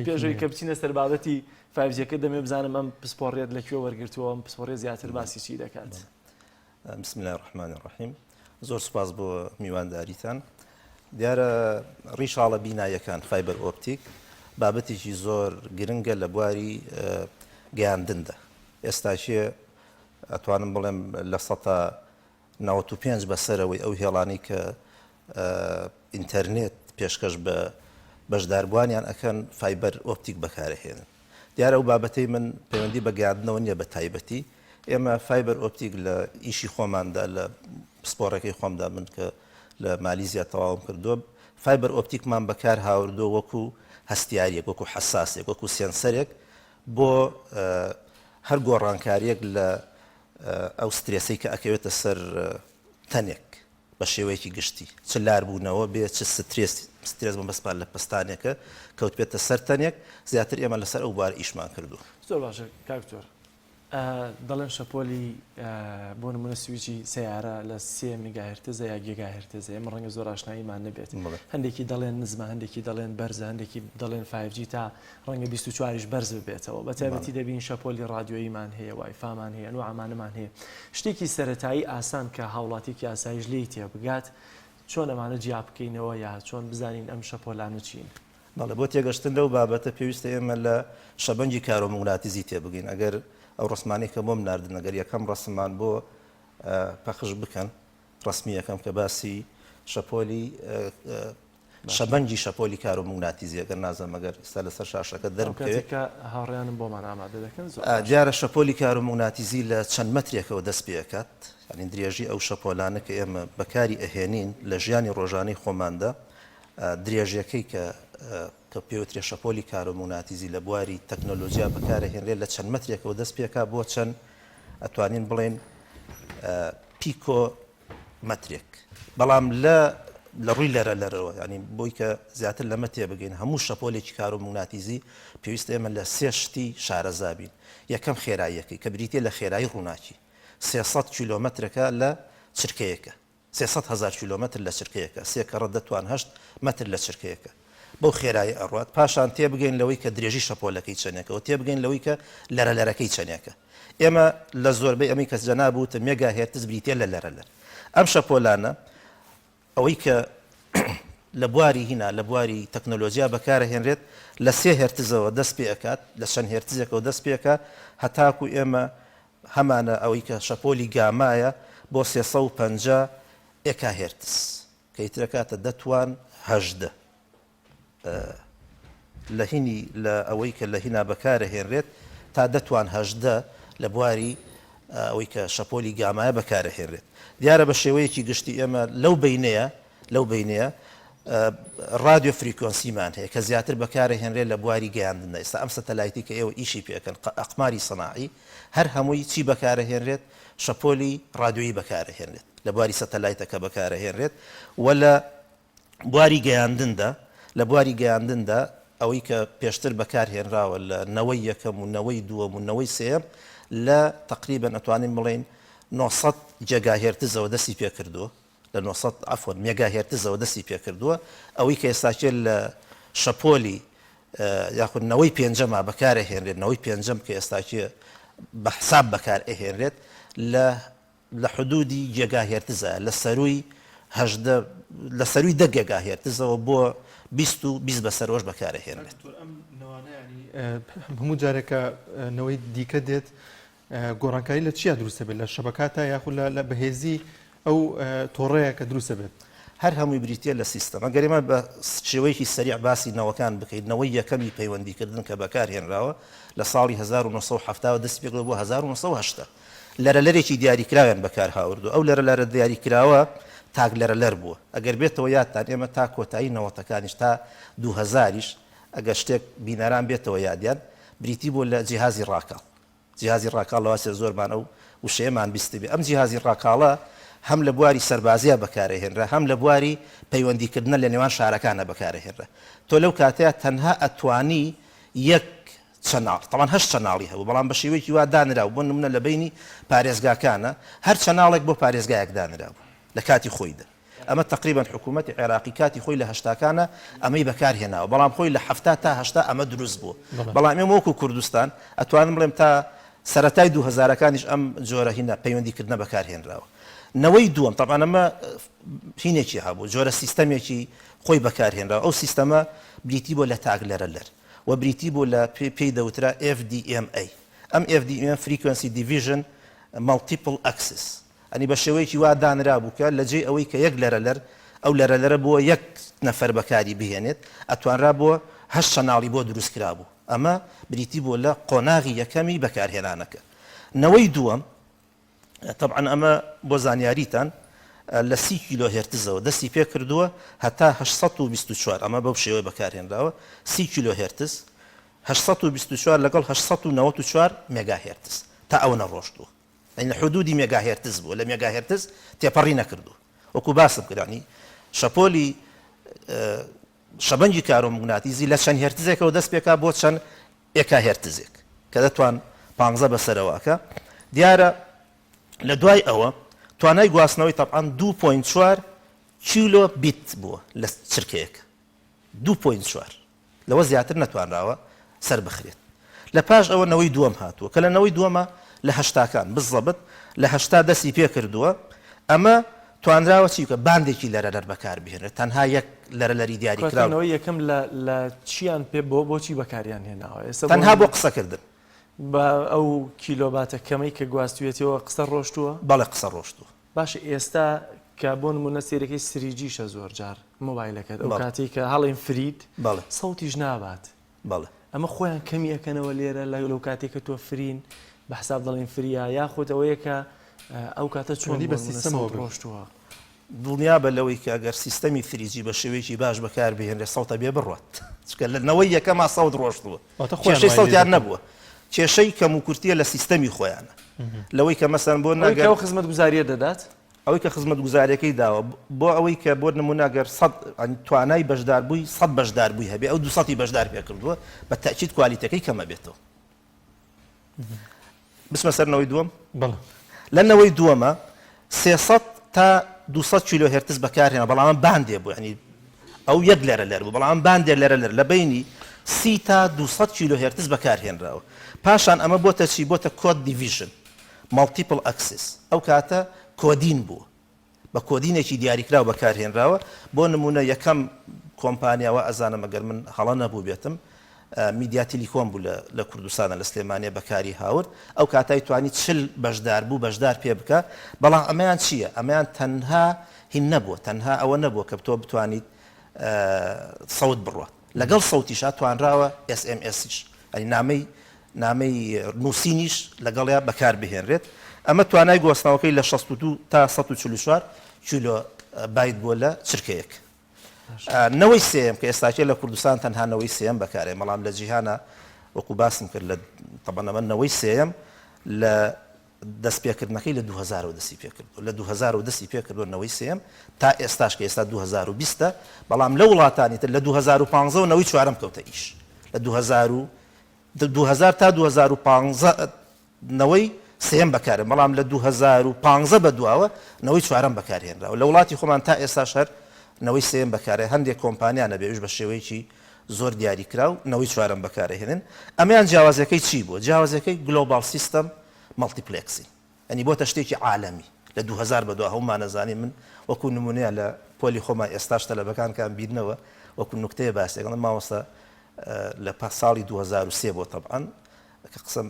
پێشەوەی کە بچینە سەر بابەتی 5G-کە دەمێ بزانم ئەم پسپۆڕێت لەکوێ وەرگرتووە ئەم پسپۆڕێ زیاتر باسی چی دەکات بسم الله الرحمن الرحیم زۆر سپاس بۆ میوانداریتان دیارە ڕیشاڵە بیناییەکان فایبەر ئۆپتیک بابەتێکی زۆر گرنگە لە بواری گەیاندندا ئێستاشیە ئەتوانم بڵێم لە 95 بەسەرەوەی ئەو هێڵانی کە ئینتەرنێت پێشکەش بە بەشداربوانیان ئەکەن فایبەر ئۆپتیک بەکارەهێنن دیارە ئەو بابەتەی من پەیوەندی بە گەیاندنەوە نییە بە تایبەتی ئێمە فایبەر ئۆپتیک لە ئیشی خۆماندا لە سپۆڕەکەی خۆمدا من کە لە مالیزیا تەواوم کردووە فایبەر ئۆپتیکمان بەکار هاوردۆ وەکو هەستیاریەک وەکو حساسێک وەکو سێنسەرێک بۆ هەر گۆڕانکاریەک لە ئەو سترێسەی کە ئەکەوێتە سەر تەنێک بە شێوەیەکی گشتی چ لاربوونەوە بێت چ سترێس بەسپار لە پستانێکە کەوت بێتە سەر تەنێک زیاتر ئێمە لەسەر ئەو بوار ئیشمان کردو زۆر باشە کاکتۆر دەڵێن شەپۆلی بۆ نمونە سویچی سیارە لە 3 میگاهرتز یا گیگاهرتز ئێمە ڕەنگە زۆر ئاشناییمان نەبێت هەندێکی دەڵێن نزمە هەندێکی دەڵێن بەرزە هەندێکی دەڵێن 5G تا ڕەنگە 24ش بەرز ببێتەوە بە تایبەتی دەبین شەپۆلی رادیۆییمان هەیە وایفامان هەیە نوعمانەمان هەیە شتێکی سەرەتایی ئاسان کە هاوڵاتێکی ئاسایش لێی تێبگات چۆن ئەمانە جیا بکەینەوە یا چۆن بزانین ئەم شەپۆلانە چین بەڵێ بۆ تێگەشتن لەو بابەتە پێویستە ئێمە لە شەبەنجی کارۆمەگناتیزی تێبگەین ئەگەر ئەو ڕسمانی کە بۆم ناردن ئەگەر یەکەم ڕسممان بۆ پەخش بکەن ڕسمی یەکەم کە باسی شەپۆلی شەبەنجی شەپۆلی کارۆمەگناتیزی ئەگەر نازەم ئەگەر ئێستا لەسەر شاشەکە دەربکەوێت هاوڕێیانم بۆمان ئامادە دەکەن دیارە شەپۆلی کارۆمەگناتیزی لە چەند مەترێکەوە دەست پێ دەکات یعنی درێژی ئەو شەپۆلانە کە ئێمە بەکاری ئەهێنین لە ژیانی ڕۆژانەی خۆماندا درێژیەکەی کە پێوترێ شەپۆلی کارۆمەگناتیزی لە بواری تەکنۆلۆژیا بەکارەهێنرێت لە چەند مەترێکەوە دەست پێکا بۆ چەند ئەتوانین بڵێن پیکۆ مەترێک بەڵام لە ڕووی لەرەوە ینی بۆی کە زیاتر لەمە تێبگەین هەموو شەپۆلێکی کارۆمەگناتیزی پێویستە ئێمە لە 3 شتی شارەزابین یەکەم خێراییەکەی کە بریتێ لە خێرایی ڕووناکی 300 کیلۆمەترەکە لە چرکەیەکە 300,000 کیلۆمەتر لە چرکەیەکە 3.8 متر لە چرکەیەکە بەو خێرایی ئەڕات پاشان تێبگەین لەوەی کە درێژی شەپۆلەکەی چەنێکە و تێبگەین لەوەی کە لەرەلەرەکەی چەنێکە ئێمە لە زۆربەی ئەمی کەس جەنابوتە مێگا هێرتز بریتێ لە لەرەلەر ئەم شەپۆلانە ئەوەی کە لە بواری هینا لە بواری تەکنۆلۆژیا بەکارهێنرێت لە 3 هێرتزەوە دەست پێ ئەکات لە چەند هێرتزێکەوە دەست پێکە هەتاکو ئێمە هەمانە ئەوەی کە شەپۆلی گامایە بۆ 350 ئێکا هێرتز کە ئیترەکاتە دەتوان 18 لە هینی لە ئەوەی کە لە هینا بەکارهێنرێت تا دەتوان 18 لە بواری ئەوەی کە شەپۆلی گامایە بەکارهێنرێت دیارە بە شێوەیەکی گشتی ئێمە لەو بینەیە رادیۆ فریکۆنسیمان هەیە کە زیاتر بەکارهێنرێت لە بواری گەیاندنە ئێستا ئەم سەتەلایتی کە ئێوە ئیشی پێکەن ئەقماری سەناعی هەر هەمووی چی بەکارهێنرێت شەپۆلی رادیۆیی بەکارهێنرێت لە بواری سەتەلایتەکە بەکارهێنرێت و لە بواری گەیاندندا ئەوەی کە پێشتر بەکارهێنراوە لە نەوەی یەکەم و نەوەی دووەم و نەوەی سێم لە تقریبا ئەتوانین بڵێن 900 جێگاهێرتزەوە دەستی پێکردووە لە 900 عفوان مێگاهێرتزەوە دەستی پێکردووە ئەوەی کە ئێستاچێت لە شەپۆلی یاخود نەوەی پێنجەما بەکارهێنرێت نەوەی پێنجەم کە ئێستاچێ بە حساب بەکار ئەهێنرێت لە حدودی جێگاهێرتزە لە سەروی 10 گێگاهێرتزەوە بۆ 20 بەسەرۆژ بەکارهێنرێت هەموو جارێکە نەوەی دیکە دێت گۆڕانکاری لە چیا دروستە بێت لە شەبکاتە یاخود لە بەهێزی ئەو تۆڕەیە کە دروستە بێت هەر هەمووی بریتە لە سیستەم ئەگەریمە بە شێوەیەکی سەریع باسی نەوەکان بکەیت نەوەی یەکەمی پەیوەندیکردن کە بەکارهێنراوە لە ساڵی 1970 دەستی پێکردەوە بۆ 1970 لەرەلەرێکی دیاریکراویان بەکار هاوردو ئەو لەرە دیاریکراوە تاک لەرەلەر بووە ئەگەر بێتەوە یادتان ئێمە تا کۆتایی نەوەتەکانیش تا 2000ش ئەگەر شتێک بینەران بێتەوە یادیان بریتی بۆ لە جیهازی ڕاکاڵ جیهازی ڕاکاڵ لەواسێ زۆرمان ئەو وشەیەمان بیستی بێ ئەم جیهازی ڕاکاڵە هەم لە بواری سەربازیە بەکارهێنرا هەم لە بواری پەیوەندیکردنە لە نێوان شارەکانە بەکارهێنرا تۆ لەو کاتەیە تەنها ئەتوانی یەک چەناڵ تەمان 8 چەناڵی هەبوو بەڵام بە شێوەیەکی وا دانراو بۆ نمونە لە بینی پارێزگاکانە هەر چەناڵێک بۆ پارێزگایەک دانراو لە کاتی خۆیدا ئەمە تقریبا حکوومەتی عێراقی کاتی خۆی لە هەشتاکانە ئەمەی بەکارهێناوە بەڵام خۆی لە 70 تا 80 ئەمە دروست بوو بەڵام ئێمە وەکو کوردستان ئەتوانم بڵێم تا سەرەتای 2000ەکانیش ئەم جۆرە هینە پەیوەندیکردنە بەکارهێنراوە نەوەی دووەم طبعا ئەمە هینێکی هەبوو جۆرە سیستەمێکی خۆی بەکارهێنراوە ئەو سیستەمە بریتی بۆ لە تاگ لەرەلەر و بریتی بۆ لە پێی دەوترا FDMA ئەم FDMA Frequency Division Multiple Access ئەنی بە شێوەیەکی وا دانرا بووکە لە جێ ئەوەی کە یەک لەرەلەر ئەو لەرەلەرە بۆ یەک نەفەر بەکاری بهێنێت ئەتوانرا بۆ 8 چەناڵی بۆ دروست کرا بوو ئەمە بریتی بۆ لە قۆناغی یەکەمی بەکارهێنانەکە نەوەی دووەم طبعا ئەمە بۆ زانیاریتان لە 30 کیلۆ هێرتزەوە دەستی پێ کردووە هەتا 824 ئەمە بەو شێوەیە بەکارهێنراوە 30 کیلۆ هێرتز 824 لەگەڵ 894 مێگا هێرتز تا ئەوە نەڕۆشتووە لە حدودی مێگا هێرتز بووە لە مێگا هێرتز تێپەڕی نەکردو وەکو باسم کردانی شەپۆلی شەبەنجی کارۆمەگناتیزی لە چەند هێرتزێکەوە دەست پێکا بۆ چەند ئێکا هێرتزێک کە دەتوان 15 بەسەرەوەکە دیارە لە دوای ئەوە توانای گواستنەوەی طبعا 2.4 کیلۆ بیت بووە لە چرکەیەک 2.4 لەوە زیاتر نەتوانراوە سەر بخرێت لە پاش ئەوە نەوەی دووەم هاتووە کە لە نەوەی دووەمە لە هەشتاکان بزەبت لە هەشتا دەستی پێ کردووە ئەمە توانراوە چیکە باندێکی لەرەلەر بەکار بهێنێت تەنها یەک لەرەلەری دیاریکراوە یەکەم لە چیان پێ بۆچی بەکاریان هێناوە تەنها بۆ قسەکردن بە ئەو کیلۆباتە کەمەی کە گواستوێتەوە قسە ڕۆشتووە بەڵێ قسە ڕۆشتووە باش ئێستا کە بۆ نمونە سێرەکەی سریجیشە زۆر جار مۆبایلەکەت ئەو کاتی کە هەڵێن فرید سەوتیش نابات بەڵێ ئەمە خۆیان کەمی ئەەکەنەوە لێرە لەو کاتێک کە تۆ فرین بە حساب دەڵێن فریا یاخۆت ئەوەیە کە ئەو کاتە چۆنی بە سیستەمەوە ڕۆشتووە دڵنیا بە لەوەی کە ئەگەر سیستەمی فریجی بە شێوەیەکی باش بەکار بهێنرێ سەوتە بێ بڕوات چکە لە نەوەی یەکەما سەوت ڕۆشتووە کێشەی سەوتیان نەبووە کێشەی کەم و کورتیە لە سیستەمی خۆیانە لەوەی کە مەسەن بۆ ناگەر خزمەت گوزاریە دەدات ئەوەی کە خزمەت گوزاریەکەی داوە بۆ ئەوەی کە بۆ نموناگەر توانای بەشداربووی 100 بەشداربووی هەبێ ئەو 200 بەشدار پێ کردووە بە تاکید کوالیتەکەی کەمە بێتەوە بسمە سەر نەوەی دووەم بەڵێ لە نەوەی دووەمە 300 تا 200 کیلو هرتز بەکارهێنا بەڵام باندێ بوو ینی ئەو یەک لێرە لەر بوو بەڵام باندێ لەرە لە بینی 30 تا 200 کیلو هرتز بەکارهێنراوە پاشان ئەمە بۆتە چی بۆتە کۆد دیڤیژن مالتیپل ئەکسس ئەو کاتە کۆدین بوو بە کۆدینێکی دیاریکراوە بەکارهێنراوە بۆ نمونە یەکەم کۆمپانیاوە ئەزانم ئەگەر من هەڵە نەبوو بێتم میدیا تیلیکۆم بوو لە کوردستانە لە سلێمانیە بەکاری هاورد ئەو کاتای توانی 40 بەشدار بوو بەشدار پێ بکە بەڵام ئەمەیان چییە ئەمەیان تەنها هین نەبووە تەنها ئەوە نەبووە کە تۆ بتوانیت سەوت بڕوە لەگەڵ سەوتیشا توانراوە SMSیش ئەنی نامەی نووسینیش لەگەڵیا بەکار بهێنرێت ئەمە توانای گۆستنەوەکەی لە 62 تا 144 کیلۆ بایت بۆ لە چرکەیەک نەوەی سێم کە ئێستاکێ لە کوردستان تەنها نەوەی سێم بەکارێ بەڵام لە جیهانە وەکو باسم کرد لە تەبەنەمە نەوەی سێم لە دەستپێکردنەکەی لە 2000 دەستی پێکردو لە 2000 دەستی پێکردو نەوەی سێم تا ئێستاش کە ئێستا 2020 بەڵام لە وڵاتانی تر لە 2015 نەوەی چوارەم کەوتە ئیش لە 2000 تا 2015 نەوەی سێم بەکارێ بەڵام لە 2015 بە دواوە نەوەی چوارەم بەکارهێنراوە لە وڵاتی خۆمان تا ئێستا شەر نەوەی سێم بەکارێ هەندێک کۆمپانیانە بێوش بە شێوەیەکی زۆر دیاریکراو نەوەی چوارەم بەکارهێنن ئەمەیان جیاوازەکەی چی بوو جیاوازەکەی گلۆبال سیستەم مەڵتیپلێکسی ئەنی بۆتە شتێکی عالەمی لە 2000 بە دوا هەمومان نەزانی من وەکو نمونەیە لە پۆلی خۆمان ئێستاش تەلەبەکانکان بیرنەوە وەکو نوکتەیە باسێکڵ مامۆستا لە ساڵی 2003 بۆ تەبعاً کە قسم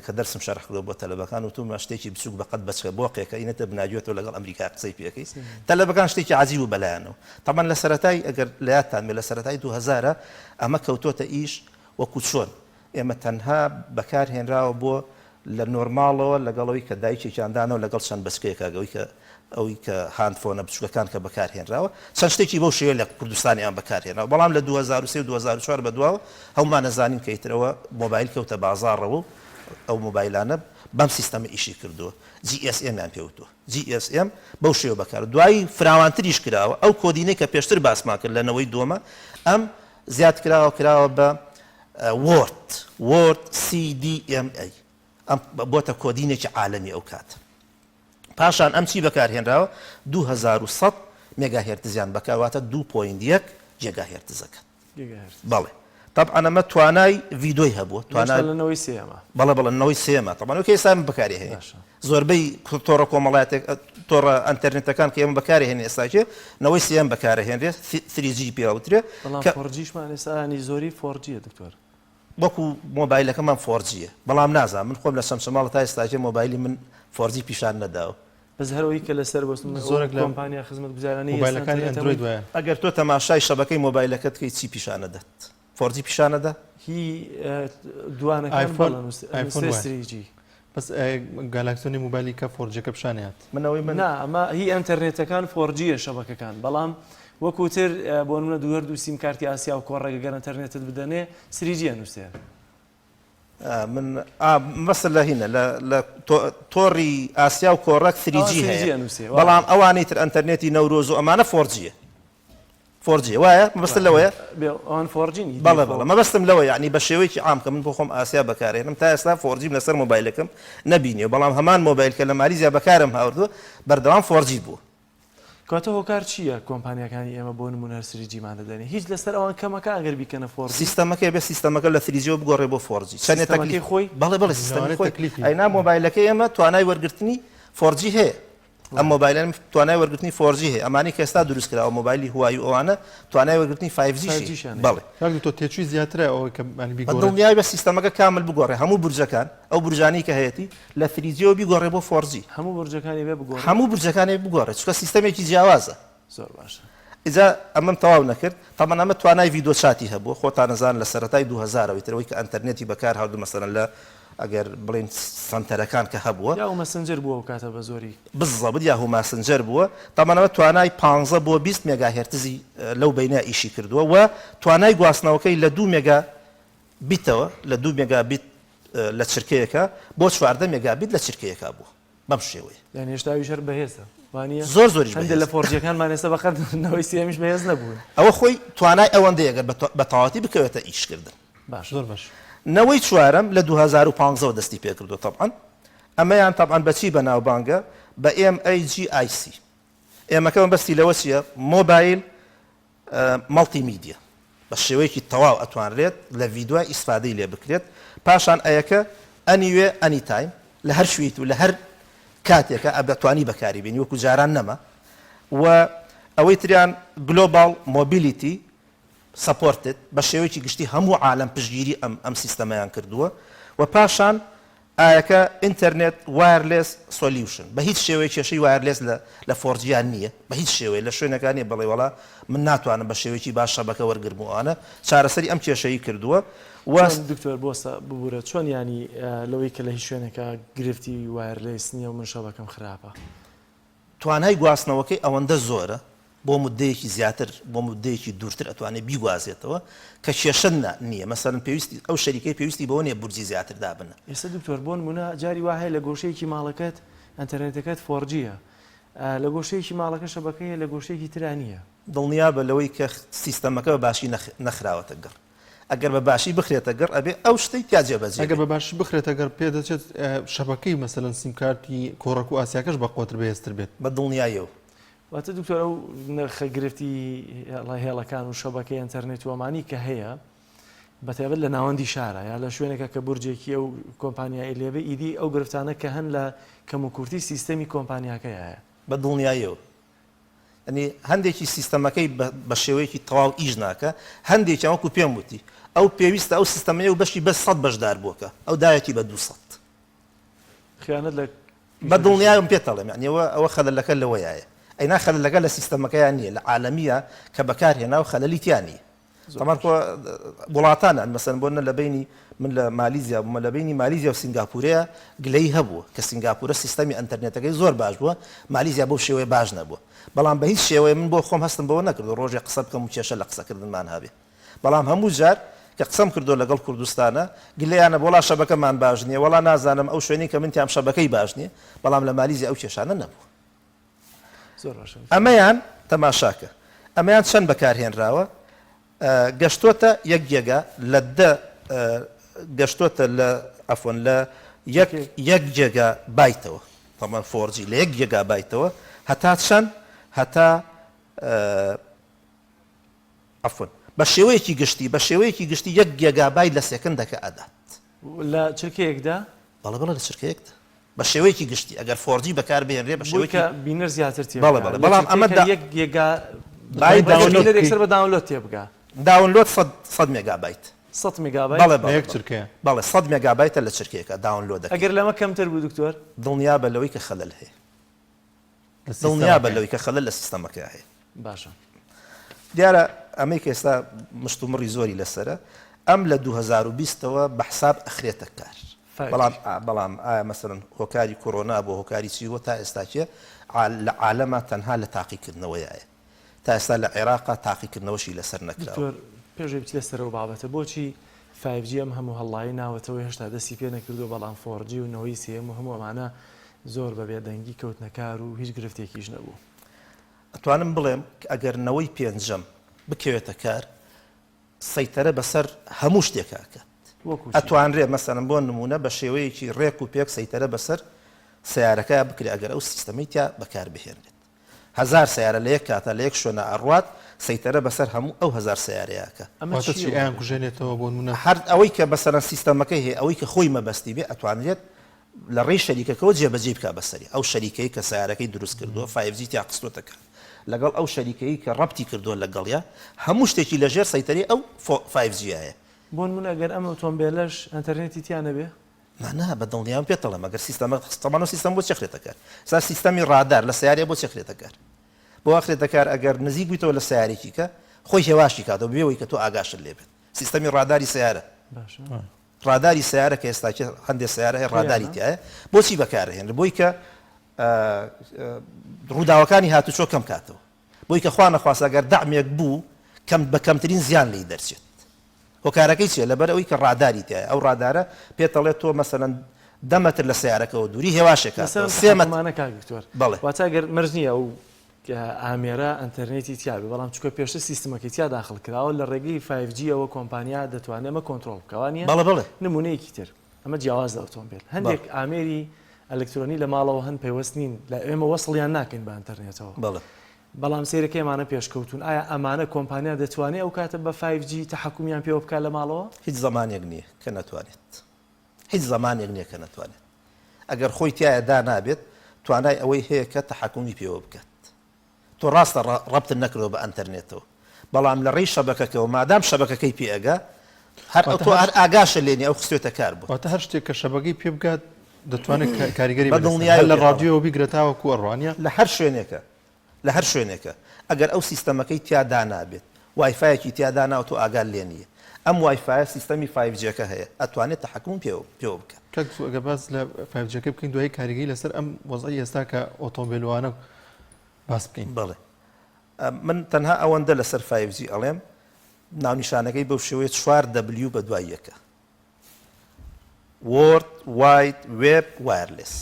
کە دەرسم شەرحکردەوە بۆ تەلەبەکان و تومە شتێکی بچووک بەقەت بچکە بۆقێکە ئینەتە بناگوێتەوە لەگەڵ ئەمریکا قسەی پێکەی تەلەبەکان شتێکی عجیب و بەلایەنەوە تەبەن لە سەرەتای ئەگەر لە یادتان بێ لە سەرەتای 2000 ئەمە کەوتۆتە ئیش وەکو چۆن ئێمە تەنها بەکارهێنراوە بۆ لە نۆرماڵەوە لەگەڵەوەی کە دایکێکیاندانەوە لەگەڵ چەند بەسکەیەکەگەوەی کە ئەوی کە هاندفۆنە بچووکەکان کە بەکارهێنراوە چەند شتێکی بەو شێوە لە کوردستانیان بەکارهێنراوە بەڵام لە 2003 و 2004 بەدواوە هەمومان نەزانین کە ئیترەوە مۆبایل کەوتە بازاڕەوە ئەو مۆبایلانە بەم سیستەمە ئیشی کردووە GSM یان پێوتوە GSM بەو شێوە بەکار دوایی فراوانتریش کراوە ئەو کۆدینەی کە پێشتر باسمان کرد لەنەوەی دۆمە ئەم زیاد کراوە بە Word CDMA ئەم بۆتە کۆدینێکی عالەمی ئەو کات پاشان ئەم چی بەکارهێنراوە 2100 مێگاهێرتزیان بەکارواتە 2.1 جێگاهێرتزەکە بەڵێ طبعا ئەمە توانای ڤیدۆی هەبووە توانەوەی سێمە بەڵێنەوەی سێمە طبعا کە ئێستا بەکاری هێنێ زۆربەی تۆڕە کۆمەڵایەتێک تۆڕە ئەنتەرنێتەکان کە ئێمە بەکارهێنێ ئێستاکێ نەوەی سێم بەکارهێنرێت 3G پێوترێ بەڵام 4Gشمان ئێستانی زۆری 4G دکتۆر وەکو مۆبایلەکەمان 4Gە بەڵام نازانم من خۆم لە شەمشەماڵ تا ئێستاکێ مۆبایلی من 4G پیشان نەداوە بەس هەرەوەی کە لەسەر زۆرێک لە کۆمپانیا خزمەت گوزارانی مۆبایلەکانی ئەندروید وایە ئەگەر تۆ تەماشای شەبەکەی مۆبایلەکەت کەی چی پیشانەدات 4G پیشانەدا هی دوانەکان 3G بەس گالاکسۆنی مۆبایلی کە 4Gەکە پیشانیات منەوەی من ئەمە هی ئەنتەرنێتەکان 4Gە شەبەکەکان بەڵام وەکوتر بۆ نمونە دوو سیم کارتی ئاسیا و کۆڕێگە گەر ئەنتەرنێتت بدەنێ 3G نووسێ من مەسل لە هینە لە تۆڕی ئاسیا و کۆڕک 3G هەیە بەڵام ئەوانەی تر ئەنتەرنێتی نەورۆز و ئەمانە 4G وایە مەبەستە لەوەیە بەڵێ مەبەستم لەوە یعنی بە شێوەیەکی عام کە من بۆ خۆم ئاسیا بەکارهێنم تا ئێستا 4G لەسەر مۆبایلەکەم نەبینیەوە بەڵام هەمان مۆبایل کە لە مالیزیا بەکارم هاوردووە بەردەوام 4G بوو کاتە هۆکار چییە کۆمپانیەکانی ئێمە بۆ نمونە 3Gمان دەدەنێ هیچ لەسەر ئەوان کەمەکە ئەگەر بیکەنە 4G سیستەمەکە بێ سیستەمەکە لە 3G بگۆڕێ بۆ 4G چەندێت تەکلیفی خۆی بەڵێ سیستەمی خۆی ئەینا مۆبایلەکەی ئێمە توانای وەرگرتنی 4G هەیە ئەم مۆبایلەن توانای وەرگرتنی 4G هەیە ئەمانی کە ئێستا دروست کراوە مۆبایلی هوایی ئەوانە توانای وەرگرتنی 5G بەڵێ تۆ تێچووی زیاترە ئەوەی کە دڵنیای بە سیستەمەکە کامل بگۆڕێ هەموو برجەکان ئەو برجانی کە هەیەی لە 3G بیگۆڕێ بۆ 4G هەموو برجەکانی بێ بگۆڕێ هەموو برجەکانی بگۆڕێت چکە سیستەمێکی جیاوازە زۆر باشە ئیجا ئەمەم تەواو نەکرد تەمان ئەمە توانای ڤیدۆ چاتی هەبووە خۆتان نەزان لە سەرەتای 2000ەوەی ترەوەی کە ئەنتەرنێتی بەکار هاوردو مەسەرەن لە ئەگەر بڵین سنتەرەکان کە هەبووە یا مەسنجەر بووە و کاتە بە زۆری بزەبت یاهوو ماسنجەر بووە تەمانەوە توانای 15 بۆ 20 مێگاهێرتزی لەو بینە ئیشی کردووە و توانای گواستنەوەکەی لە 2 مێگابیتەوە لە 2 مێگابیت لە چرکەیەکە بۆ 14 مێگابیت لە چرکەیەکە بووە بەم شێوەیە یعنی هێشتا ویشەر بەهێزە زۆر زۆریش هەندێک لە فۆرجەکانمان ئێستا بەقەت نەوەی سێمیش بەهێز نەبوون ئەوە خۆی توانای ئەوەندەیە ئەگەر بە تەواوەتی بکەوێتە ئیشکردن باش زۆر باش نەوەی چوارەم لە 2015 دەستی پێکردو طبعا ئەمەیان طبعا بەچی بەناوبانگە بە MAGIC ئێمەکەمە بەستی لەوە چیە مۆبایل مەڵتی میدیە بە شێوەیەکی تەواو ئەتوانرێت لە ڤیددیوە ئیسفادەی لێ بکرێت پاشان ئەیەکە ئەنیوێ ئەنی تایم لە هەر شوێت و لە هەر کاتێکە ئەبەتوانی بەکاری بێنی وەکو جاران نەما و ئەوەی تریان گلۆبال مۆبیلیتی سپۆرتت بە شێوەیەکی گشتی هەموو عالم پشگیری ئەم سیستەمەیان کردووە و پاشان ئایەکە ئینتەرنێت وایرلس سۆلیوشن بە هیچ شێوەیە کێشەی وایرلس لە فۆرجیان نییە بە هیچ شێوەیە لە شوێنەکانی بڵێ وڵا من ناتوانم بە شێوەیەکی باش شەبەکە وەرگرمووانە چارەسەری ئەم کێشەی کردووە دکتۆر بۆسە ببوورە چۆن ینی لەوەی کە لە هیچ شوێنێکە گرفتی وایرلس نییە و من شەبەکەم خراپە توانای گواستنەوەکەی ئەوەندە زۆرە بۆ مدەیەکی زیاتر بۆ مدەیەکی دوورتر ئەتوانێت بیگوازێتەوە کە کێشە نییە مەسەرن پێویستی ئەو شەریکەی پێویستی بەوە نیە بورجی زیاتر دابنە ئێستا دکتۆر بۆ نمونە جاری وایە لە گۆشەیەکی ماڵەکەت ئەنتەرنێتەکەت فۆرجیە لە گۆشەیەکی ماڵەکە شەبەکەیە لە گۆشەیەکی ترانیە دڵنیا بە لەوەی کە سیستەمەکە بە باشی نەخراوەتە گەڕ ئەگەر بە باشی بخرێتە گەڕ ئەبێ ئەو شتەی تا جێبەجێ ئەگەر بە باشی بخرێتە گەڕ پێ دەچێت شەبەکەی مەسەلەن سیمکارتی کۆڕک و ئاسیاکەش بە قۆتر بەهێزتر بێت بە دڵنیایەوە واتە دکتۆر ئەو نرخە گرفتی هێڵەکان و شەبەکەی ئەنتەرنێت وەمانی کە هەیە بەتایبەت لە ناوەندی شارە یا لە شوێنێکە کە بورجێکی ئەو کۆمپانیای لێبێ ئیدی ئەو گرفتانە کە هەن لە کەم و کورتی سیستەمی کۆمپانیاکەی هەیە بە دڵنیایەوە ئەنی هەندێکی سیستەمەکەی بە شێوەیەکی تەواو ئیژ ناکە هەندێکی ئەوکو پێم وتی ئەو پێویستە ئەو سیستەمەیە و بەشی بە 100 بەشدار بووکە ئەو دایەتی بە 200 خیانەت لە بە دڵنیایم پێتەڵێم یعنیەوە ئەوە خەلەلەکە لەوەیە ئەینا خەلەلەکە لە سیستەمەکەیان نییە لە عالەمیە کە بەکارهێنا و خەلەلیتیانی تەمان وڵاتانە مەسەن بۆنە لە بینی من لە مالیزیا بوومە لە بینی مالیزیا و سینگاپورەیە گلەی هەبووە کە سینگاپورە سیستەمی ئەنتەرنێتەکەی زۆر باش بووە مالیزیا بۆ شێوەیە باش نەبووە بەڵام بە هیچ شێوەیە من بۆ خۆم هەستم بەوە نەکردو ڕۆژێ قسە بکەم و کێشە لە قسەکردنمان هەبێ بەڵام هەموو جار کە قسەم کردو لەگەڵ کوردستانە گلەیانە وڵا شەبەکەمان باش نییە وڵا نازانم ئەو شوێنی کە من تیام شەبەکەی باش نییە بەڵام لە مالیزیا ئەو کێشانە نەبوو ئەمەیان تەماشاکە ئەمەیان چەند بەکارهێنراوە گەشتۆتە یەک جێگا لە گەشتۆتە لە ئەفۆن لە یەک جێگا بایتەوە تەمان فۆرجی لە یەک جێگا بایتەوە هەتا چەند هەتا ئەفۆن بە شێوەیەکی گشتی یەک گێگابای لە سێکندەکە ئەدات لە چرکەیەکدا بەڵێ بەڵێ لە چرکەیەکدا بە شێوەیەکی گشتی ئەگەر فۆرجی بەکار بێنرێ بە شێوەیەکی بینەر زیاتر تێ بەڵام ئەمە یەک گێگا یەکسەر بە داونلۆد تێ بگا داونلۆد 100 مێگابایت 100 مێگابایت یەک چرکەیە بەڵێ 100 مێگابایتە لە چرکەیەکە داونلۆد ئەگەر لەمە کەمتر بوو دکتۆر دڵنیا بە لەوەی کە خەلەل هەیە دڵنیا بە لەوەی کە خەلەل لە سیستەمەکە هەیە باشە دیارە ئەمەی کە ئێستا مشتومڕی زۆری لەسرە ئەم لە 2020ەوە بە حساب ئەخرێتە کار بەڵام ئایا مەسەرن هۆکاری کۆڕۆنا بۆ هۆکاری چیوە تا ئێستاکیە لە عالەمە تەنها لە تاقیکردنەوەیە تا ئێستا لە عێراقا تاقیکردنەوەشی لەسەر نەکراوە پێشێ بچ لەسەرەوە بابەتە بۆچی 5G ئەم هەموو هەڵڵایی ناوەتەوەی هێشتا دەستی پێ نەکردو بەڵام 4G و نەوەی سێم و هەموو ئەمانە زۆر بەبێ دەنگی کەوتنەکار و هیچ گرفتێکیش نەبوو ئەتوانم بڵێم ئەگەر نەوەی پێنجەم بکەوێتە کار سەیتەرە بەسەر هەموو شتێکاکە ئەتوانرێ مەسەرم بۆ نمونە بە شێوەیەکی ڕێک و پێک سەیتەرە بەسەر سیارەکە بکرێ ئەگەر ئەو سیستەمی تیا بەکار بهێنرێت 1000 سیارە لە یەک کاتە لە یەک شوێنە ئەڕوات سەیتەرە بەسەر هەموو ئەو 1000 سیارەیەکە ئەیان کوژێنێتەوە بۆ نمونە هەر ئەوەی کە بەسەرەن سیستەمەکەی هەیە ئەوەی کە خۆی مەبەستی بێ ئەتوانرێت لە ڕێی شەریکەکەەوە جێبەجێ بکە بەسەری ئەو شەریکەی کە سیارەکەی دروست کردووە 5G تیا قستۆتەکە لەگەڵ ئەو شەریکەی کە ڕەبتی کردووە لەگەڵیا هەموو شتێکی لەژێر سەیتەری ئەو 5G هەیە بۆ نمونە ئەگەر ئەم ئۆتۆمبیلەش ئەنتەرنێتی تیانە بێ نه بە دڵنیام پێتەڵێم ئەگەر سیستەمە سیستەم بۆ چێخرێتە کار سا سیستەمی ڕادار لە سیارە بۆ چێخرێتە کار بۆ ئەخرێتە کار ئەگەر نزیک بیتەوە لە سیارێکی کە خۆی هێواشی کاتەوە بێەوەی کە تۆ ئاگاشت لێ بێت سیستەمی ڕاداری سیارە ڕاداری سیارە کە ئێستا هەندێک سیارە هەیە ڕاداری تایە بۆچی بەکارهێنرێت بۆی کە ڕووداوەکانی هاتوچۆ کەم کاتەوە بۆی کە خوا نەخواستە ئەگەر دەعمێک بوو کەم بە کەمترین زیان لی دەرچێت هۆکارەکەی چیە لەبەر ئەوەی کە ڕاداری تایە ئەو ڕادارە پێتەڵێت تۆ مەسەلەن 10 مەتر لە سیارەکەەوە دووری هێواشێکە بەڵێ واتە ئەگەر مەرج نییە و ئامێرە ئەنتەرنێتی تیاابێ بەڵام چکە پێشتر سیستمەکەی تیا داخل کراوە لە ڕێگەی 5G ئەوە کۆمپانیا دەتوانێت ئەمە کۆنتترۆل بکەوانە بەڵێ نمونەیەکی تر ئەمە جیاواز لە ئۆتۆمبیل هەندێک ئامێری ئەلکترۆنی لە ماڵەوە هەن پێوەست نین لە ئێمە وەسڵیان ناکەین بە ئینتەرنێتەوە بەڵام سیرەکەیمانە پێشکەوتون ئایا ئەمانە کۆمپانیا دەتوانێت ئەو کاتە بە 5G تەحکومیان پێوە بکات لە ماڵەوە هیچ زمانێک نییە کە نەتوانێت هیچ زمانێک نییە کە نەتوانێت ئەگەر خۆی تایەدا نابێت توانای ئەوەی هەیە کە تەحکومی پێوە بکات تۆ ڕاستە ڕەبتن نەکرەوە بە ئەنتەرنێتەوە بەڵام لە ڕێی شەبەکەکەەوە مادام شەبەکەکەی پێئەگا هەر ئاگاشە لێنی ئەو خستێتە کار بوو واتە هەر شتێک کە شەبەکەی پێ بگات دەتوانێت کاریگەری لە ڕادیۆ بیگرێتاوەکو ئەڕوانیە لە هەر شوێنێکە لە هەر شوێنێکە ئەگەر ئەو سیستەمەکەی تیادا نابێت وایفایەکی تیادا ناوە تۆ ئاگال لێ نییە ئەم وایفایە سیستەمی 5Gەکە هەیە ئەتوانێت تەحکوم پێوە بکات ئەگە باس لە 5Gەکە بکەین دوای کاریگەری لەسەر ئەم وەزعی ئێستا کە ئۆتۆمبیلوانە باس بکەین بڵێ من تەنها ئەوەندە لەسەر 5G ئەڵێم ناونیشانەکەی بەو شێوەیە 4W بە دوای یەکە World Wide Web Wireless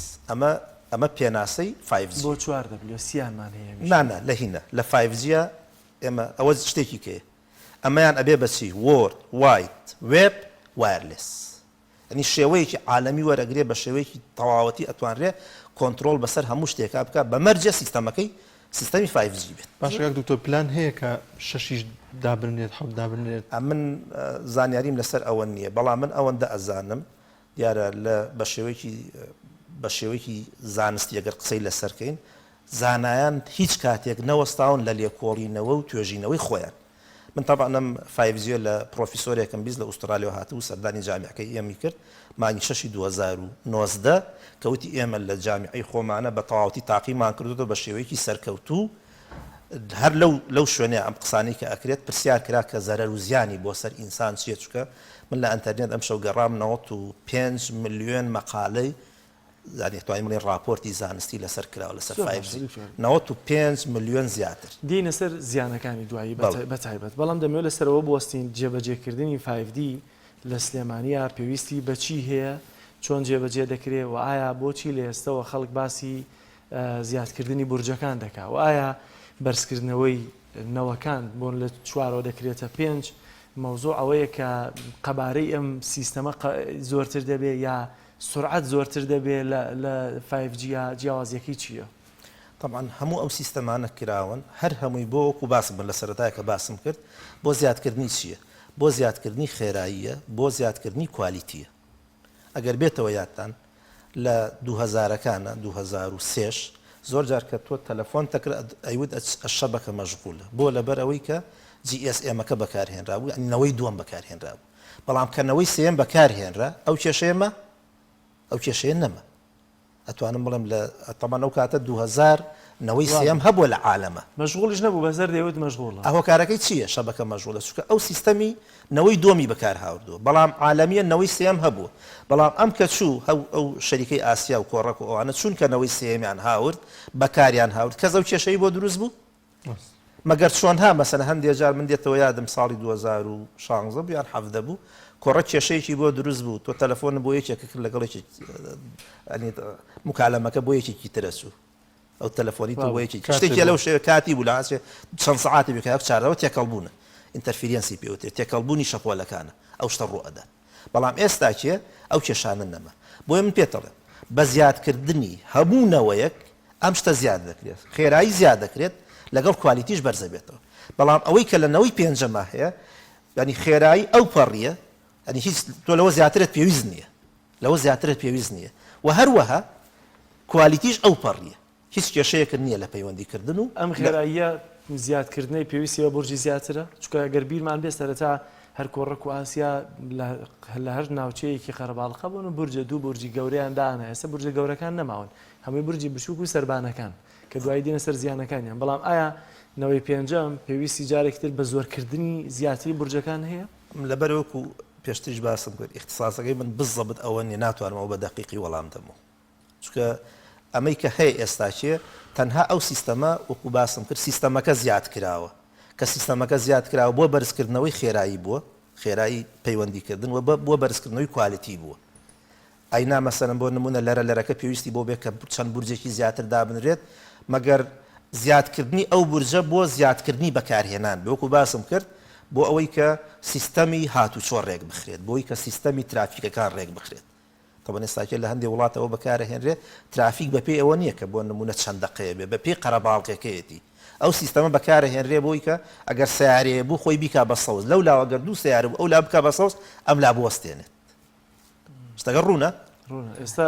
ئەمە پێناسەی 5G بۆ 4W سیانمان هەیە نانە لە هینە لە 5G ئێمە ئەوە شتێکی کەیە ئەمەیان ئەبێ بەچی World Wide Web Wireless ئەنی شێوەیەکی عالەمی وەرەگرێ بە شێوەیەکی تەواوەتی ئەتوانرێ کۆنتترۆل بەسەر هەموو شتێکا بکە بە مەرجە سیستەمەکەی سیستەمی 5G بێت باشەکە دوتۆ پلان هەیە کە 6 دابرنێت حەوت دابرنێت من زانیاریم لەسەر ئەوە نییە بەڵام من ئەوەندە ئەزانم دیارە لە بە شێوەیەکی زانستی ئەگەر قسەی لەسەرکەین زانایان هیچ کاتێک نەوەستاون لە لێکۆڵینەوە و توێژینەوەی خۆیان من تەبانم 5G لە پرۆفیسۆرێکم بیست لە ئوسترالیەوە هاتوو و سەردانی جامیعەکەی ئێمی کرد مانگی 6 2019 کەوتی ئێمە لە جامیعەی خۆمانە بە تەواوەتی تاقیمان کردوتە بە شێوەیەکی سەرکەوتوو هەر لەو شوێنێ ئەم قسانەی کە ئەکرێت پرسیار کرا کە زەرەر و زیانی بۆ سەر ئینسان چیە چکە من لە ئەنتەرنێت ئەم شەو گەڕام 95 ملیۆن مەقالەی توانین بڵێن راپۆرتی زانستی لەسەر کراوە لەسەر 5G 95 ملیۆن زیاتر دێنە سەر زیانەکانی دوایی بەتایبەت بەڵام دەمەوێت لەسەرەوە بوەستین جێبەجێکردنی 5D لە سلێمانیا پێویستی بەچی هەیە چۆن جێبەجێ دەکرێت و ئایا بۆچی لە ئێستەوە خەڵک باسی زیادکردنی بورجەکان دەکا و ئایا بەرزکردنەوەی نەوەکان بۆن لە 4 دەکرێتە 5 مەوزوع ئەوەیە کە قەبارەی ئەم سیستەمە زۆرتر دەبێت یا سرعت زۆرتر دەبێت لە 5G جیاوازیەکەی چییە؟ طبعا هەموو ئەو سیستەمانە کراون هەر هەمووی بۆ وەکو باسم بن لە سەرەتای کە باسم کرد بۆ زیادکردنی چییە؟ بۆ زیادکردنی خێراییە بۆ زیادکردنی کوالیتیە ئەگەر بێتەوە یادتان لە 2000ەکانە 2003 زۆر جار کە تۆ تەلەفۆن تەکرد ئەیود شەبەکە مەشغولە بۆ لەبەر ئەوەی کە GSM-ەکە بەکارهێنرابوو نەوەی دووەم بەکارهێنرابوو بەڵام کەنەوەی سێم بەکارهێنرا ئەو کێشەیەمە ئەو کێشەیە نەما ئەتوانم بڵێم لە تەمان ئەو کاتە 2000 نەوەی سێم هەبووە لە عالەمە مەشغوڵش نەبوو بەزەر دەیوت مەشغوڵە ئەوە کارەکەی چییە شەبەکە مەشغوڵە چونکە ئەو سیستەمی نەوەی دووەمی بەکار هاوردووە بەڵام عالەمیە نەوەی سێم هەبوو بەڵام ئەم کە چوو ئەو شەریکەی ئاسیا و کۆڕەک و ئەوانە چونکە نەوەی سێمیان هاورد بەکاریان هاورد کەس ئەو کێشەی بۆ دروست بوو مەگەر چۆنها مەسەن هەندێک جار من دێتەوە یادم ساڵی 2016 بیان حەفدە بوو کۆڕە کێشەیەکی بۆ دروست بوو تۆ تەلەفۆن بۆ یەکێک کرد لەگەڵێکی مکالەمەکە بۆ یەکێکی ترە چوو ئەو تەلەفۆنی تۆ بۆ یەکێکی شتێکی لەو شێوە کاتی بوو لە ئاسێ چەند سەعاتی بکات چارەوە تێکەڵبوونە ئینتەرفیرەنسی پێوتێت تێکەڵبوونی شەپۆلەکانە ئەو شتە ڕوئەدات بەڵام ئێستا چیە ئەو کێشانە نەما بۆیە من پێتەڵێم بە زیادکردنی هەموو نەوەیەک ئەم شتە زیاد دەکرێت خێرایی زیاد دەکرێت لەگەڵ کوالیتیش بەرزە بێتەوە بەڵام ئەوەی کە لە نەوەی پێنجەمە هەیە ینی خێرایی ئەو پەڕیە ئەنی هیچ تۆ لەوە زیاترت پێویست نییە لەوە زیاترت پێویست نییە و هەروەها کوالیتیش ئەو پەڕیە هیچ کێشەیەکرد نییە لە پەیوەندیکردن و ئەم خێراییە زیادکردنەوەی پێویستیەوە بورجی زیاترە چونکە گەر بیرمان بێ سەرەتا هەر کۆڕک و ئاسیا لە هەر ناوچەیەکی خەرەباڵقە بوون و بورجە دوو بورجی گەورەیان دانا ئێستا بورجە گەورەکان نەماون هەمووی بورجی بچووک و سەربانەکان کە دوای دێنە سەر زیانەکانیان بەڵام ئایا نەوەی پێنجەم پێویستی جارێکتر بە زۆرکردنی زیاتری بورجەکان هەیە لەبەرەوەکو پێشتریش باسم کرد اختصاسەکەی من بزەبت ئەوە نیە ناتوانمەوە بە دەقیقی وەڵام دەمەوە چونکە ئەمەی کە هەیە ئێستا چیە تەنها ئەو سیستەمە وەکو باسم کرد سیستەمەکە زیاد کراوە کە سیستەمەکە زیاد کراوە بۆ بەرزکردنەوەی خێرایی بووە خێرایی پەیوەندیکردن و بۆ بەرزکردنەوەی کوالیتی بووە ئاینا مەسەلەن بۆ نمونە لەرەکە پێویستی بۆ بێت کە چەند بورجێکی زیاتر دابنرێت مەگەر زیادکردنی ئەو بورجە بۆ زیادکردنی بەکارهێنان وەکو باسم کرد بۆ ئەوەی کە سیستەمی هاتوچۆ ڕێک بخرێت بۆی کە سیستەمی ترافیکەکان ڕێک بخرێت طبعا ئێستاکە لە هەندێک وڵاتەوە بەکارەهێنرێ ترافیک بەپێ ئەوە نییە کە بۆ نمونە چەند دقەیە بێ بەپێ قەرەباڵقەکەیەتی ئەو سیستەمە بەکارەهێنرێ بۆی کە ئەگەر سیارەیە بوو خۆی بیکا بە سەوز لەو لاوە گەر دوو سیارە بوو ئەو لا بکا بە سەوز ئەم لا بوەستێنێت شتەکە ڕوونە ئێستا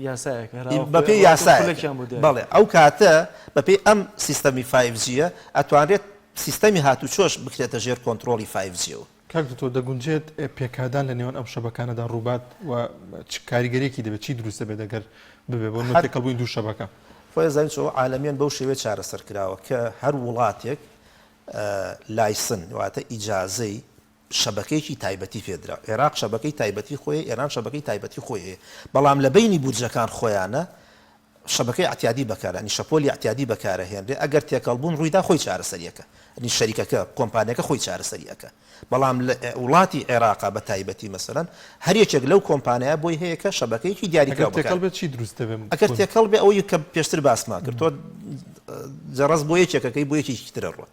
یاسایەکە بەپێ یاسایەکە بەڵێ ئەو کاتە بەپێ ئەم سیستەمی 5Gە ئەتوانرێت سیستەمی هاتوچۆش بکرێتە ژێر کۆنتترۆلی 5Gەوە کاک دکتۆر دەگونجێت پێکادان لە نێوان ئەم شەبەکانەدا ڕووبات و کاریگەریەکی دەبێت چی دروستە بێت دەگەر ببێ بۆ تێکەڵبووی دوو شەبەکە فۆزانەوە عالمیان بەو شێوێ چارەسەر کراوە کە هەر وڵاتێک لایسن واتە ئیجازەی شەبەکەیکی تایبەتی پێدرا عێراق شەبەکەی تایبەتی خۆی ئێران شەبەکەی تایبەتی خۆیە بەڵام لە بینی بورجەکان خۆیانە شەبەکەی اعتیادی بەکارانی شەپۆلی اعتیادی بەکارەهێنرێ ئەگەر تێکەڵبوون ڕوویدا خۆی چارەسەریەکە نی شەریکەکە کۆمپانیەکە خۆی چارەسەریەکە بەڵام لە وڵاتی عێراقا بە تایبەتی مەسەرەن هەر یەکێک لەو کۆمپانیا بۆی هەیە کە شەبەکەیکی دیاریکرا بێت چی دروستە ئەگەر تێکەڵ بێ ئەوەی کە پێشتر باسمان کرد تۆ جەڕەس بۆ یەکێکەکەی بۆ یەکێکی ترە ڕۆت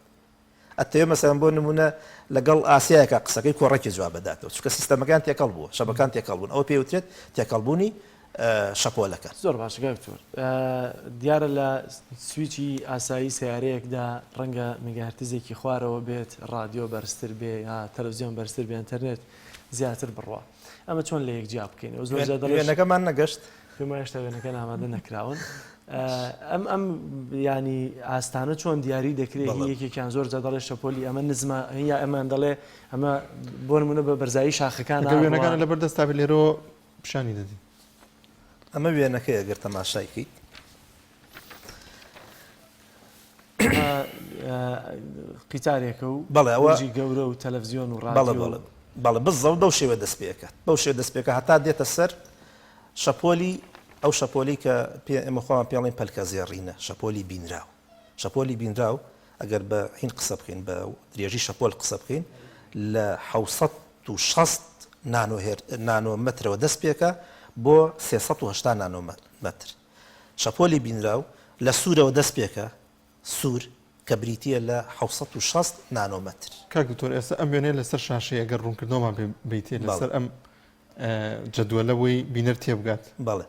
ئەتەوێ مەسەن بۆ نمونە لەگەڵ ئاسیایەکە قسەکەی کۆڕێکی جواب بەداتەوە چکە سیستەمەکان تێکەڵ بووە شەبەکان تێکەڵ بوون ئەوە پێوترێت تێکەڵبوونی شەپۆلەکە زۆر باش گەوتور دیارە لە سویچی ئاسایی سیارەیەکدا ڕەنگە میگاهرتزێکی خوارەوە بێت رادیۆ بەرزتر بێ یا تەلەڤیزیۆن بەرزتر بێ ئینتەرنێت زیاتر بڕوا ئەمە چۆن لە یەکجیا بکەین و زۆر وێنەکەمان نەگەشت پێم هێشتا وێنەکە ئامادە نەکراون ئەم ینی ئاستانە چۆن دیاری دەکرێت یەکێکیان زۆر جەدەڵێ شەپۆلی ئەمە نزمە هەیە ئەمان دەڵێ ئەمە بۆ نمونە بە بەرزایی شاخەکان وێنەکان لەبەر دەستا بێت لێرەوە پیشانی دەدی ئەمە وێنەکەی ئەگەر تەماشایکەیت قیتارێکە و بەڵێ گەورە و تەلەڤیزیۆن و ڕادیۆ بەڵێ بزەوت بەو شێوە دەستپێکات بەو شێوە دەستپێکە هەتا دێتە سەر شەپۆلی ئەو شەپۆلی کە ئێمە خۆمان پێڵین پەلکە زێڕینە شەپۆلی بینراو شەپۆلی بینراو ئەگەر بە هین قسە بکەین بە درێژی شەپۆل قسە بکەین لە 660 نانۆمەترەوە دەست پێکە بۆ 380 نانۆمەتر شەپۆلی بینراو لە سوورەوە دەست پێکە سوور کە بریتە لە 660 نانۆمەتر کاک دکتۆر ئێستا ئەم وێنەیە لەسەر شاشەیە ئەگەر ڕوونکردنەوەمان بیتێ لەسەر ئەم جەدوەلەوەی بینەر تێبگات بەڵێ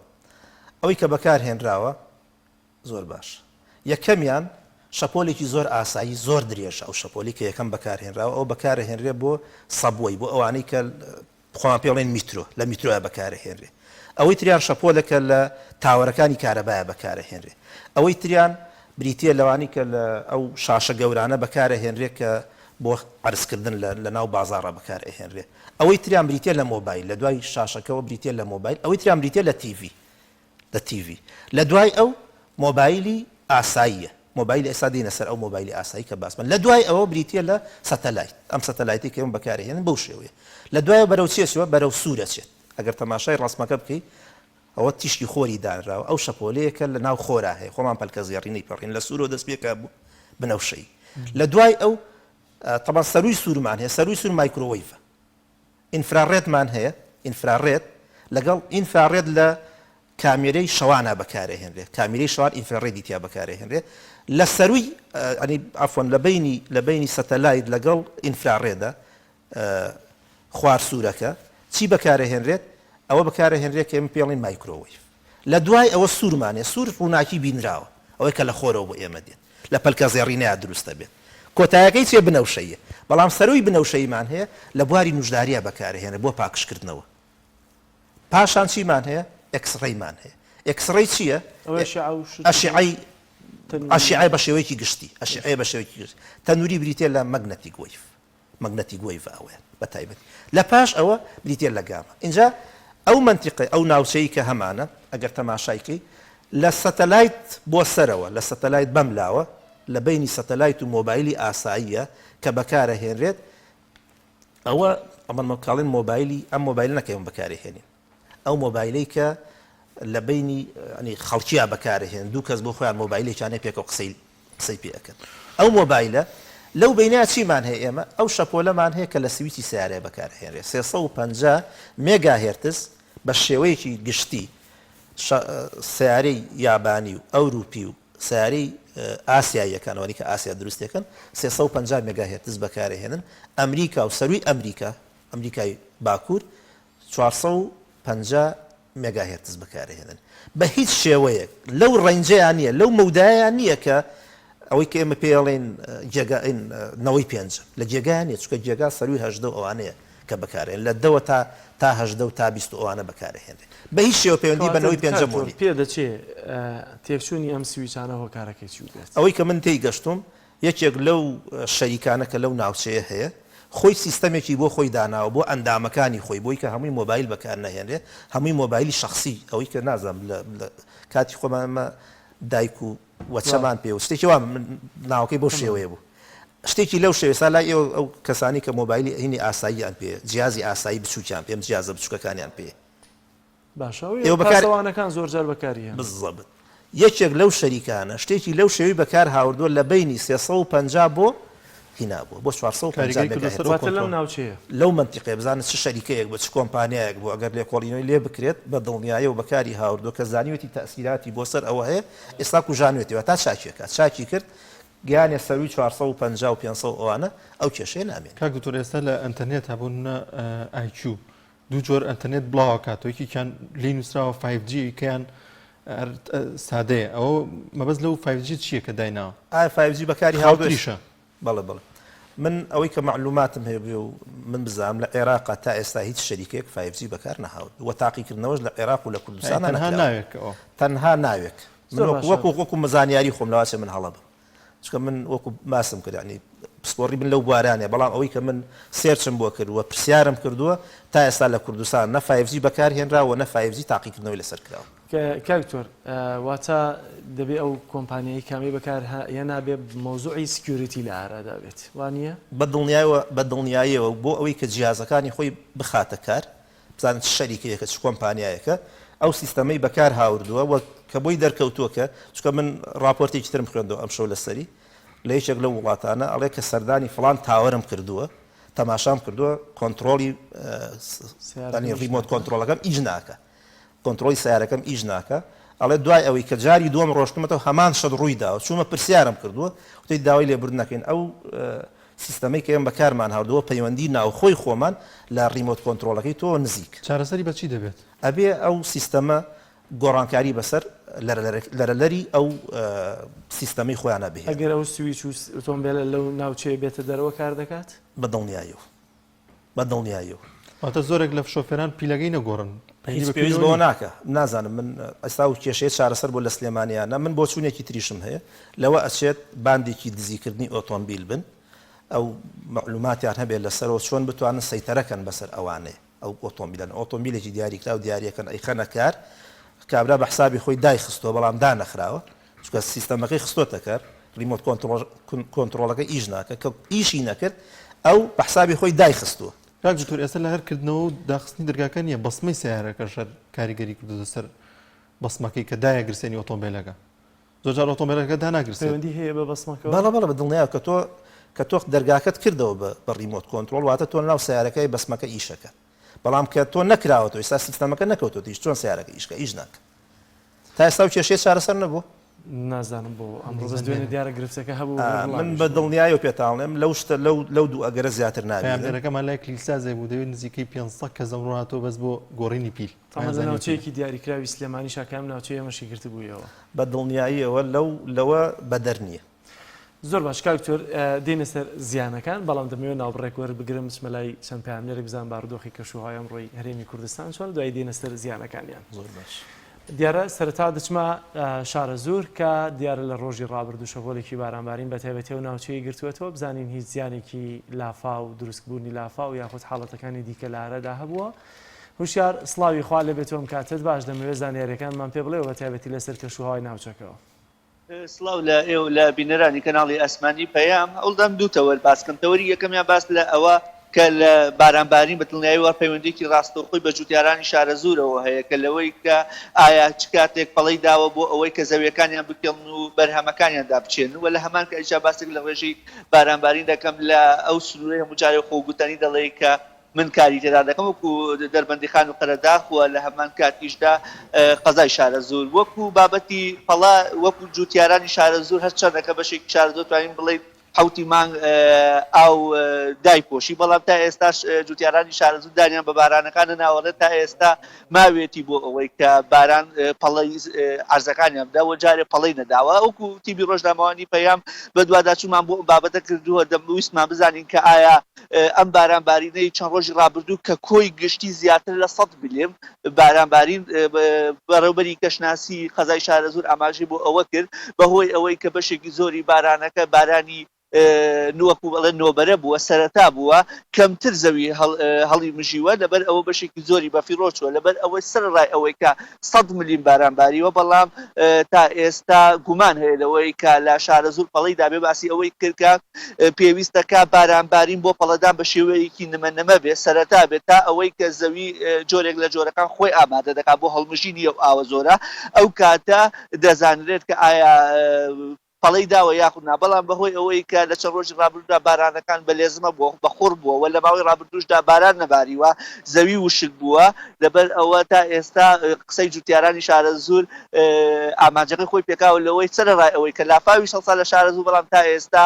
ئەوەی کە بەکارهێنراوە زۆر باش یەکەمیان شەپۆلێکی زۆر ئاسایی زۆر درێژە ئەو شەپۆلی کە یەکەم بەکارهێنراوە ئەو بەکارهێنرێ بۆ سەبووی بۆ ئەوانەی کە خۆمان پێڵێن میترۆ لە میترۆە بەکارهێنرێ ئەوەی تریان شەپۆلەکە لە تاوەرەکانی کارەبایە بەکارهێنرێ ئەوەی تریان بریتە لەوانی کە لە ئەو شاشە گەورانە بەکارهێنرێ کە بۆ عرضکردن لە ناو بازاڕە بەکارهێنرێ ئەوەی تریان بریتە لە مۆبایل لە دوای شاشەکەەوە بریتە لە مۆبایل ئەوەی تریان بریتە لە تیڤ لە تیڤ لە دوای ئەو مۆبایلی ئاساییە مۆبایل ئێستا دێنە سەر ئەو مۆبایلی ئاسایی کە باسمان لە دوای ئەوە بریتە لە سەتەلایت ئەم سەتەلایتی کە ئەم بەکارهێنن بەو شێوەیە لە دوایە بەرەو چێسەوە بەرەو سوورە چێت ئەگەر تەماشای ڕاستمەکە بکەیت ئەوە تیشکی خۆری دانراوە ئەو شەپۆلەیەکە لە ناو خۆرا هەیە خۆمان پەلکە زیێڕینەی پەڕین لە سوورۆ دەست پێکە بنەوشەی لە دوای ئەو طبعا سەروی سوورمان هەیە سەروی سوور مایکرۆوەیڤە ئینفراڕێدمان هەیە ئینفراڕێد لەگەڵ ئینفراڕێد لە کامێرەی شەوانە بەکارهێنرێ کامێرەی شەوان ئینفراڕێدی تیا بەکارهێنرێ لە سەروی ئەفۆن لە بینی سەتەلایت لەگەڵ ئینفراڕێدە خوار سوورەکە چی بەکارهێنرێت ئەوە بەکارهێنرێت کە ئێمە پێڵین مایکرۆوەیڤ لە دوای ئەوە سوورمانێ سوور ڕووناکی بینراوە ئەوەی کە لە خۆرەوە بۆ ئێمە دێت لە پەلکە زێڕینەیە دروستە بێت کۆتایەکەی چێ بنەوشەیە بەڵام سەروی بنەوشەیمان هەیە لە بواری نوژداریە بەکارهێنە بۆ پاکشکردنەوە پاشان چیمان هەیە ئەکسڕەیمان هەیە ئەکسڕەی چییە ئەشیعای بە شێوەیەکی گشتی ئەشیعای بە شێوەیەکی گشتی تەنووری بریتێ لە مەگنەتیک وەیڤ ئەوەیە بە تایبەت لە پاش ئەوە بریتێ لە گامە اینجا ئەو منتیقی ئەو ناوچەی کە هەمانە ئەگەر تەماشایکەی لە سەتەلایت بۆ سەرەوە لە سەتەلایت بەملاوە لە بینی سەتەلایت و مۆبایلی ئاساییە کە بەکارەهێنرێت ئەوە ئەمەکڵین مۆبایلی ئەم مۆبایل نەکەون بەکارهێنین ئەو مۆبایلەی کە لە بینی خەڵکییا بەکارهێن دوو کەس بۆ خۆیان مۆبایلێکیانە پێکەوە قسەی پێەکەن ئەو مۆبایلە لەو بینە چیمان هەیە ئێمە ئەو شەپۆلەمان هەیە کە لە سویچی سیارەیە بەکارهێنرێت 350 مێگاهێرتز بە شێوەیەکی گشتی سیارەی یابانی و ئەوروپی و سیارەی ئاسیاییەکانەوەی کە ئاسیا دروستەکەن 350 مێگاهێرتز بەکارهێنن ئەمریکا و سەروی ئەمریکای باکوور 450 مێگاهێرتز بەکارهێنن بە هیچ شێوەیەک لەو ڕەنجەیان نییە لەو مەودایان نییە کە ئەوەی کە ئێمە پێڵێن نەوەی پێنج لە جێگایان نیە چکە جێگا سەروی هەژدە ئەوانەیە کە بەکارێن لە دەوە تا هەژدە و تا 20 ئەوانە بەکارهێنێت بە هیچ شێوە پەیوەندی بەنەوەی پێنجەمۆنی پێ دەچێت تێکچوونی ئەم سویچانە هۆکارەکەی چی بێت ئەوەی کە من تێی گەشتم یەکێک لەو شەریکانە کە لەو ناوچەیە هەیە خۆی سیستەمێکی بۆ خۆی داناوە بۆ ئەندامەکانی خۆی بۆی کە هەمووی مۆبایل بەکار نەهێنرێ هەمووی مۆبایلی شخصی ئەوەی کە نازانم لە کاتی خۆمانمە دایک و وەچەمان پێ و شتێکی وا ناوەکەی بۆ شێوەیە بوو شتێکی لەو شێوێسا لای ئەو کەسانی کە مۆبایلی هینی ئاساییان پێ جیازی ئاسایی بچووکیان پێم جیازە بچووکەکانیان پێ باشەوەیەوانەکان زۆرجار بەکاریان بزەبت یەکێک لەو شەریکانە شتێکی لەو شێوی بەکار هاوردووە لە بینی 350 بۆ هینابووە بۆ 450 لەم ناوچەیە لەو منتیقێ بزانێت چ شەریکەیەک بە چ کۆمپانیایەک بۆ ئەگەر لێ کۆڵینەوەی لێ بکرێت بە دڵنیایە و بەکاری هاوردووە کە زانیوێتی تەسیراتی بۆ سەر ئەوە هەیە ئێستا کوژانوێتەوە تا چاکیەکە چاکی کرد گیانێ سەروی 450 و 500 ئەوانە ئەو کێشەیە نامێت کاک دکتۆر ئێستا لە ئەنتەرنێت هەبوون IQ دوو جۆر ئەنتەرنێت بڵاوە کاتۆیەکیان لێ نووسراوە 5G کەیان سادەیە ئەوە مەبەست لەو 5G چییە کە دایناوە 5G بەکاری هاوردویشە بەڵێ بڵێ من ئەوەی کە معلوماتم هەیە بێ و من بزانم لە عێراق تا ئێستا هیچ شەریکێک 5G بەکار نەهاوت وە تاقیکردنەوەش لە عێراق و لە کوردستان تەنها ناوێک وەکو مەزانیاری خۆم لەواسێ من هەڵە بم چکە من وەکو ماسم کرد ینی پسپۆڕی من لەو بوارانێ بەڵام ئەوەی کە من سێرچم بۆ کردووە پرسیارم کردووە تا ئێستا لە کوردستان نە 5G بەکار هێنراوە نە 5G تاقیکردنەوەی لەسەر کراوە کاکتۆر واتە دەبێت ئەو کۆمپانیایی کامی بەکار یە نابێ مۆزوعی سکیوریتی لە ئارادا بێت وانە بە دڵنیاییەوە بۆ ئەوەی کە جیازەکانی خۆی بخاتە کار بزانێت شەریکەیەکە چ کۆمپانیایەکە ئەو سیستەمەی بەکار هاوردووە کە بۆی دەرکەوتووەکە چکە من راپۆرتێکی ترم خوێندەوە ئەم شەو لەسەری لە هیچێک لە وڵاتانە ئەڵێ کە سەردانی فڵان تاوەرم کردووە تەماشام کردووە کۆنتترۆلی ریمۆت کۆنتترۆلەکەم ئیج ناکە کۆنتترۆلی سیارەکەم ئیج ناکە ئەڵێ دوای ئەوەی کە جاری دووەم ڕۆشتمەوە هەمان شەد ڕوویداوە چوومە پرسیارم کردووە وتی داوای لێبرد نەکەین ئەو سیستەمەی کە ئێمە بەکارمان هاوردەوە پەیوەندی ناوخۆی خۆمان لە ریمۆت کۆنتترۆلەکەی تۆ نزیک چارەسەری بەچی دەبێت ئەبێ ئەو سیستەمە گۆڕانکاری بەسەر لەرەلەری ئەو سیستەمەی خۆیانە بێت ئەگەر ئەو سویچ و ئۆتۆمبیلە لەو ناوچەیە بێتە دەرەوە کار دەکات بە دڵنیاییەوە واتە زۆرێک لە شۆفێران پیلەکەی نەگۆڕن پێویست بەوە ناکە نازانم من ئەستا و کێشەیە چارەسەر بۆ لە سلێمانیانە من بۆ چوونێکی تریشم هەیە لەوە ئەچێت باندێکی دزیکردنی ئۆتۆمبیل بن ئەو معلوماتیان هەبێت لەسەرەوە چۆن بتوانن سەیتەرەکەن بەسەر ئەوانەیە ئەو ئۆتۆمبیلن ئۆتۆمبیلێکی دیاریکرا و دیارەکەن ئەیخەنە کار کابرا بە حسابی خۆی دایخستەوە بەڵام دانەخراوە چکە سیستەمەکەی خستۆتە کار ریمۆت کۆنتترۆلەکە ئیش ناکە کە ئیشی نەکرد ئەو بە حسابی خۆی دایخستووە کاکتۆر ئێستا لە هەرکردنەوە و داخستنی دەرگاکە نیە بەسمەی سیارەکە شەر کاریگەری کردو سەر بەسمەکەی کە دایەگرسێنی ئۆتۆمبیلەکە زۆرجار ئۆتۆمبیلەکە داناگرسێت پەیوەندی هەیە بە بەسمەکەەوە بەڵە بە دڵنیایە کە تۆ دەرگاکەت کردەوە بە ریمۆت کۆنتترۆل واتە تۆ ناو سیارەکەی بەسمەکە ئیشەکە بەڵام کە تۆ نەکراوەەوە ئێستا سیستەمەکە نەکەوتۆ ئیش چۆن سیارەکە ئیشکە ئیش ناکە تا ئێستا و کێشەیە چارەسەر نەبوو نازانم بۆ ئەمڕۆ دوێنێ دیارە گرفتەکە هەبوو من بە دڵنیایی و پێتاڵێم لەو شتە لەو دوو ئەگەرە زیاتر نابێتەکەمان لای کلیسازێ بوو دەوێت نزیکەی 500 کە زەمڕاتەوە بەس بۆ گۆڕینی پیل لە ناوچەیەکی دیاریکراوی سلێمانی شاکام ناوچەیە مەشی گرت بوویەوە بە دڵنیاییەوە لەوە بەدەر نییە زۆر باش کاکتۆر دێنە سەر زیانەکان بەڵام دەمەوێت ناوبڕێک وەربگرم چمەلای چەند پامێرێک بزان بارودۆخی کەشوهای ئەمڕۆی هەرێمی کوردستان چۆن دوای دێنە سەر زیانەکانیان زۆر باش دیارە سەرتا دچمە شارە زۆر کە دیارە لە ڕۆژی ڕابردوو شەڤۆلێکی بارانبارین بە تایبەتەوە ناوچەیە گرتووەتەوە بزانین هیچ زیانێکی لافا و دروستبوونی لافا و یاخود حاڵەتەکانی دیکە لە ئارەدا هەبووە هوشیار سڵاوی خوا لە بێتەوەم کاتت باش دەمەوێت زانیاریەکانمان پێ بڵێەوە بە تایبەتی لەسەر کەشوهای ناوچەکەەوە سڵاو لە ئێوە لە بینەرانی کەناڵی ئەسمانی پەیام ئەوڵدەم دووتەوە باسکەمتەوەری یەکەمیان باس لە ئەوە کە لە بارانبارین بە دڵنیاییەوە پەیوەندێکی ڕاستەوخۆی بە جوتیارانی شارە زۆرەوە هەیە کە لەوەی کە ئایا چ کاتێک پەڵەی داوە بۆ ئەوەی کە زەویەکانیان بکەن و بەرهەمەکانیان دابچێن و لە هەمان کە ئیجا باسێک لە ڕێژەی بارانبارین دەکەم لە ئەو سنوورەی هەمووجارێ خۆگوتنی دەڵێ کە من کاری تێدا دەکەم وەکو دەربەندی خان و قەرەداخوە لە هەمان کاتیشدا قەزای شارە زۆر وەکو بابەتی پەڵا وەکو جوتیارانی شارە زۆر هەرچەندەکە بەشێکی شارە زۆر توانین بڵێ حوتی مانگ ئاو دایپۆشی بەڵام تا ئێستاش جوتیارانی شارەزوو دانیان بە بارانەکانە ناوەڕێت تا ئێستا ماوێتی بۆ ئەوەی کە باران پەڵەی عەرزەکانیان بداوە جارێ پەڵەی نەداوە ئەوکو تیبی ڕۆژنامەوانی پەیام بە دوواداچوومان بۆ بابەتە کردووە دەمویستمان بزانین کە ئایا ئەم بارانبارینەی چەند ڕۆژی ڕابردوو کە کۆی گشتی زیاتر لە 100 میلیم بارانبارین بەڕێوەبەری کەشناسی قەزای شارەزور ئاماژەی بۆ ئەوە کرد بەهۆی ئەوەی کە بەشێکی زۆری بارانەکە بارانی نوەکو بەڵێ نۆبەرە بووە سەرەتا بووە کەمتر زەوی هەڵی مژیوە لەبەر ئەوە بەشێکی زۆری بەفیڕۆچوە لەبەر ئەوەی سەرڕای ئەوەی کە 100 میلیم بارانباریوە بەڵام تا ئێستا گومان هەیە لەوەی کە لە شارەزور پەڵەی دابێ باسی ئەوەی کردکە پێویستەکە بارانبارین بۆ پەڵەدان بە شێوەیەکی نمەنەمە بێ سەرەتا بێت تا ئەوەی کە زەوی جۆرێک لە جۆرەکان خۆی ئامادە دەکات بۆ هەڵمژینی ئەو ئاوە زۆرە ئەو کاتە دەزانرێت کە ئایا پەڵەی داوە یاخود نا بەڵام بەهۆی ئەوەی کە لە چەند ڕۆژی ڕابردوودا بارانەکان بەلێزمە بووە بەخۆر بووە و لە ماوەی ڕابردووشدا باران نەباریوە زەوی وشک بووە لەبەر ئەوە تا ئێستا قسەی جوتیارانی شارەزور ئاماجەکەی خۆی پێکاوە لەوەی سەرڕای ئەوەی کە لافاوی 6 ساڵ لە شارەزور بەڵام تا ئێستا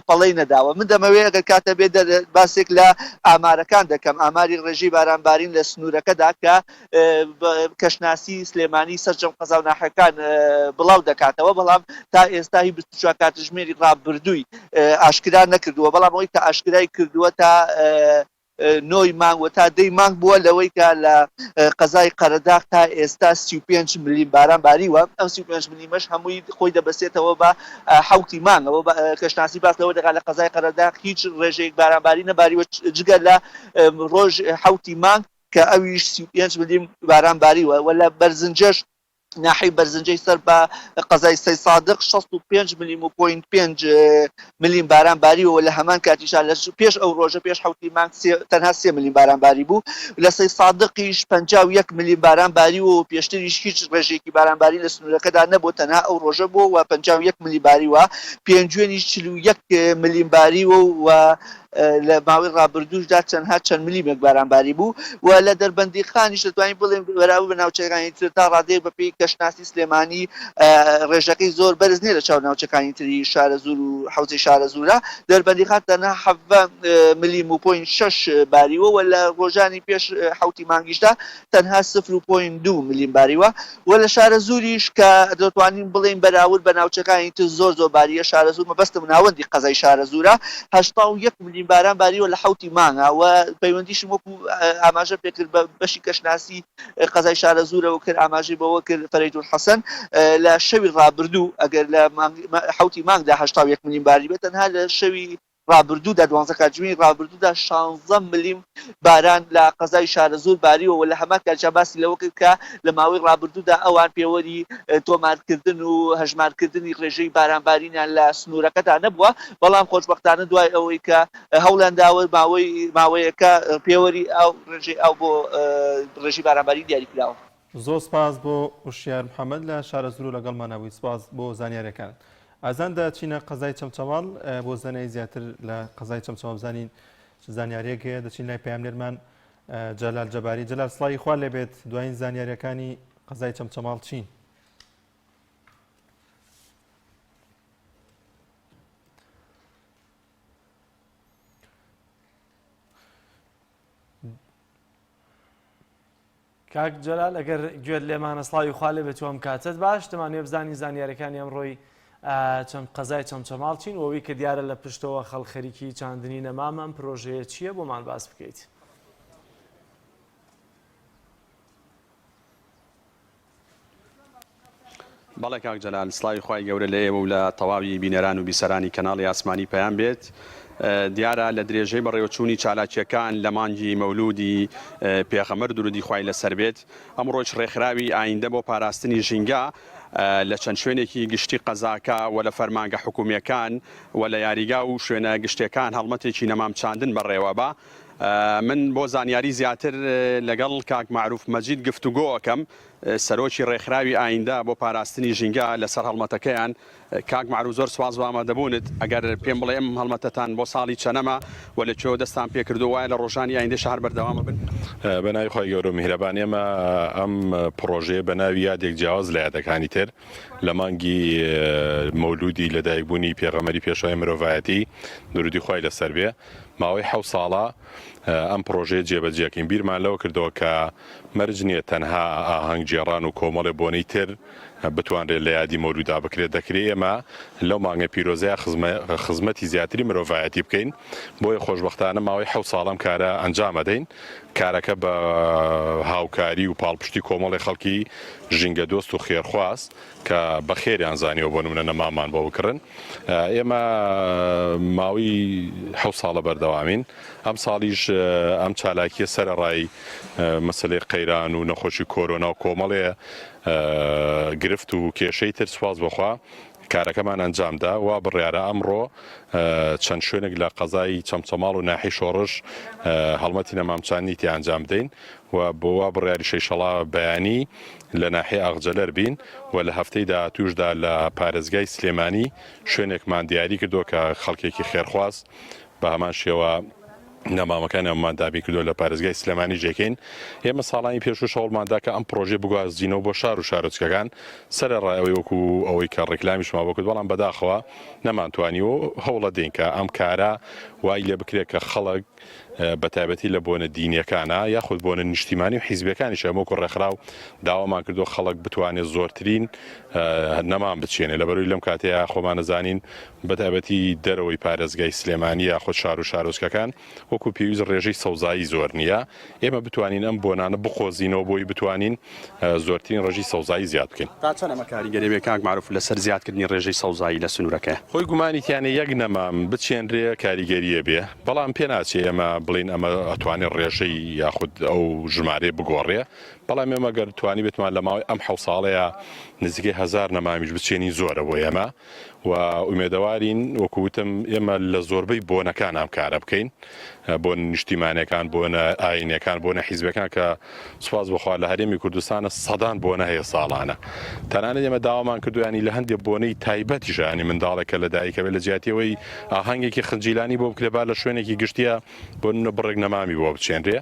پەڵەی نەداوە من دەمەوێت ئەگەر کاتە بێت باسێک لە ئامارەکان دەکەم ئاماری ڕێژەی بارانبارین لە سنوورەکەدا کە کەشناسی سلێمانی سەرجەم قەزا و ناحەکان بڵاو دەکاتەوە بەڵام تا ئێستا 24 کاتژمێری ڕابردووی ئاشکرا نەکردووە بەڵام ئەوەی کە ئاشکرای کردووە تا 9 مانگ و تا 10 مانگ بووە لەوەی کە لە قەزای قەرەداغ تا ئێستا 35 میلیم باران باریوە ئەم 35 میلیمەش هەمووی خۆی دەبەسێتەوە بە حوتی مانگەوە کەشناسی باس لەوە دەکات لە قەزای قەرەداغ هیچ ڕێژەیەک بارانباری نەباریوە جگەر لە ڕۆژ حوتی مانگ کە ئەویش 35 میلیم باران باریوە و لە بەرزنجەش ناحی بەرزنجەی سەر بە قەزای سەی سادق 65 میلیم و 0.5 میلیم باران باریوە لە هەمان کاتیشا لە پێش ئەو ڕۆژە پێش حوتی مانگ تەنها 3 میلیم باران باری بوو لە سەی سادقیش 51 میلیم باران باریوە و پێشتریش هیچ ڕێژێکی بارانباری لە سنوورەکەدا نەبوو تەنها ئەو ڕۆژە بووە و 51 میلیم باریوە پێنجوێنیش 41 میلیم باریوە و لە ماوەی ڕابردووشدا چەند میلیمێک بارانباری بوو و لە دەربەندیخانیش دەتوانین بڵێن بەراورد بە ناوچەکانی تر تا ڕادەیەک بەپێی کەشناسی سلێمانی ڕێژەکەی زۆر بەرز نیە لە چاو ناوچەکانی تری شارەزور و حوزەی شارەزورە دەربەندیخان تەنها 7 میلیم و 0.6 باریوە و لە ڕۆژانی پێش حوتی مانگیشدا تەنها 0.2 میلیم باریوە و لە شارەزوریش کە دەتوانین بڵێن بەراورد بە ناوچەکانی تر زۆر باریە شارەزور مەبەستە ناوەندی قەزای شارەزورە 81 میلیم باران باریوە لە حوتی مانگە و پەیوەندیشم وەکو ئاماژە پێکرد بە بەشی کەشناسی قەزای شارەزورەوە کرد ئاماژەی بەوە کرد فەرەیدول حەسەن لە شەوی ڕابردوو ئەگەر لە حوتی مانگدا 81 میلیم باری بێت تەنها لە شەوی ڕابردوودا 12 کاتژمێری ڕابردوودا 16 میلیم باران لە قەزای شارەزور باریوە و لە هەمان کاتژا باسی لەوە کرد کە لە ماوەی ڕابردوودا ئەوان پێوەری تۆمارکردن و هەژمارکردنی ڕێژەی بارانبارینیان لە سنوورەکەدا نەبووە بەڵام خۆشبەختانە دوای ئەوەی کە هەوڵیان داوە ماوەیەکە پێوەری ئەو ڕێژەی ئەو بۆ ڕێژەی بارانباری دیاری کراوە. زۆر سپاس بۆ وشیار محەممەد لە شارەزور و لەگەڵمانەوەی سپاس بۆ زانیاریەکان. ئازان دەچینە قەزای چەمچەماڵ بۆ زەنەی زیاتر لە قەزای چەمچەماڵ بزانین زانیاریەک هەیە دەچین لای پەیامنێرمان جەلال جەباری. جەلال سڵاوی خوا لێبێت دوایین زانیاریەکانی قەزای چەمچەماڵ چین؟ کاک جەلال ئەگەر گوێت لێمانە سڵاوی خوا لێبێت و ئەم کاتت باش دەمانوێت بزانین زانیاریەکانی ئەمڕۆی چەند قەزای چەمچەماڵ چین و ئەوەی کە دیارە لە پشتەوە خەڵخەریکی چاندنی نەمامە ئەم پرۆژەیە چییە بۆمان باس بکەیت؟ بەڵێ کاک جەلال سڵاوی خوای گەورە لێیەوە و لە تەواوی بینەران و بیسەرانی کەناڵی ئاسمانی پەیام بێت. دیارە لە درێژەی بەڕێوەچوونی چالاکیەکان لە مانگی مەولودی پێغەمبەر درودی خوای لەسەر بێت ئەمڕۆ ڕێکخراوی ئایندە بۆ پاراستنی ژینگە لە چەند شوێنێکی گشتی قەزاکە و لە فەرمانگە حکوومیەکان و لە یاریگا و شوێنە گشتەکان هەڵمەتێکی نەمام چاندن بەڕێوە بە من بۆ زانیاری زیاتر لەگەڵ کاک معروف مەجید گفتوگۆەکەم سەرۆکی ڕێکخراوی ئایندا بۆ پاراستنی ژینگە لەسەر هەڵمەتەکەیان. کاک معروف زۆر سواز بۆ ئامادەبوونت ئەگەر پێم بڵێ ئەم هەڵمەتەتان بۆ ساڵی چەنەمە و لە کوێوە دەستان پێکردو وایە لە ڕۆژانی ئایندە شەهر بەردەوامە بن. بە ناوی خۆی گەورە و میهرەبان ئێمە ئەم پرۆژەیە بە ناوی یادێک جیاواز لە یادەکانی تر لە مانگی مەولودی لەدایکبوونی پێغەمبەری پێشەوای مرۆڤایەتی درودی خۆی لەسەر بێ ماوەی 7 ساڵە ئەم پرۆژەیە جێبەجێکین بیرمان لەوە کردەوە کە مەرج نییە تەنها ئاهەنگ جێڕان و کۆمەڵێ بۆنەی تر بتوانرێت لە یادی مەولودا بکرێت. دەکرێت ئێمە لەو مانگە پیرۆزەیە خزمەتی زیاتری مرۆڤایەتی بکەین بۆیە خۆشبەختانە ماوەی 7 ساڵم کارە ئەنجام ئەدەین. کارەکە بە هاوکاری و پاڵپشتی کۆمەڵی خەڵکی ژینگە دۆست و خێرخواست کە بە خێریان زانیەوە بۆ نمونە نەمامان بۆ بکردن. ئێمە ماوەی 7 ساڵە بەردەوامین. ئەم ساڵیش ئەم چالاکیە سەرەڕای مەسلەی قەیران و نەخۆشی کۆرۆنا و کۆمەڵێ گرفت و کێشەی تر سواز بخوا کارەکەمان ئەنجامدا وا بڕیارە ئەمڕۆ چەند شوێنێک لە قەزای چەمچەماڵ و ناحی شۆڕش هەڵمەتی نەمامچانیتی ئەنجام بدەین و بۆ وا بڕیاری شەیشەڵا بەیانی لە ناحی ئاغجەلەر بین و لە هەفتەی داهاتووشدا لە پارێزگای سلێمانی شوێنێکمان دیاری کردو کە خەڵکێکی خێرخواست بە هەمان شێوە نەمامەکان ئەممان دابی کردو لە پارێزگای سلێمانی جێکەین. ئێمە ساڵانی پێش و شەوڵماندا کە ئەم پرۆژێ بگوازینەوە بۆ شار و شارۆچکەکان سەرەڕایەوەی وەکو ئەوەی کە ڕێکلامیشمان بۆ کرد بەڵام بەداخەوە نەمانتوانی و هەوڵە دێین کە ئەم کارە وای لێ بکرێت کە خەڵک بەتایبەتی لە بۆنە دینیەکانە یاخود بۆنە نیشتیمانی و حیزبەکانیش ئەمەکو ڕێکخراو داوامان کردو خەڵک بتوانێت زۆرترین نەمان بچێنێ لەبەروی لەم کاتەیە خۆمان نەزانین بەتایبەتی دەرەوەی پارێزگای سلێمانی یاخود شار و شارۆچکەکان وەکو پێویست ڕێژەی سەوزایی زۆر نییە. ئێمە بتوانین ئەم بۆنانە بخۆزینەوە بۆی بتوانین زۆرترین ڕێژی سەوزایی زیاد بکەین. تا چەند ئەمە کاریگەری بێ کاک معروف لەسەر زیادکردنی ڕێژەی سەوزایی لە سنوورەکە؟ خۆی گومانیتیانە یەک نەمام بچێنرێ کاریگەریە بێ بەڵام پێ ناچێ ئێمە بڵین ئەمە ئەتوانێت ڕێژەی یاخود ئەو ژمارە بگۆڕێ بەڵام ئێمە گەر توانی بێتمان لە ماوەی ئەم 7 ساڵەیە نزیکەی 1000 نەمامیش بچێنی زۆرە بۆ ئێمە و ئومێدەوارین وەکووتم ئێمە لە زۆربەی بۆنەکان ئەم کارە بکەین بۆ نیشتیمانەکان بۆنە ئاینەکان بۆنە حیزبەکان کە سواز بخوا لە هەرێمی کوردستانە سەدان بۆنە هەیە ساڵانە تەنانەت ئێمە داوامان کردویانی لە هەندێک بۆنەی تایبەتیشە ینی منداڵێکە لە دایکە بێت لە جیاتیەوەی ئاهەنگێکی خنجیلانی بۆ بکرێ با لە شوێنێکی گشتیە بۆ بڕێک نەمامی بۆ بچێنرێ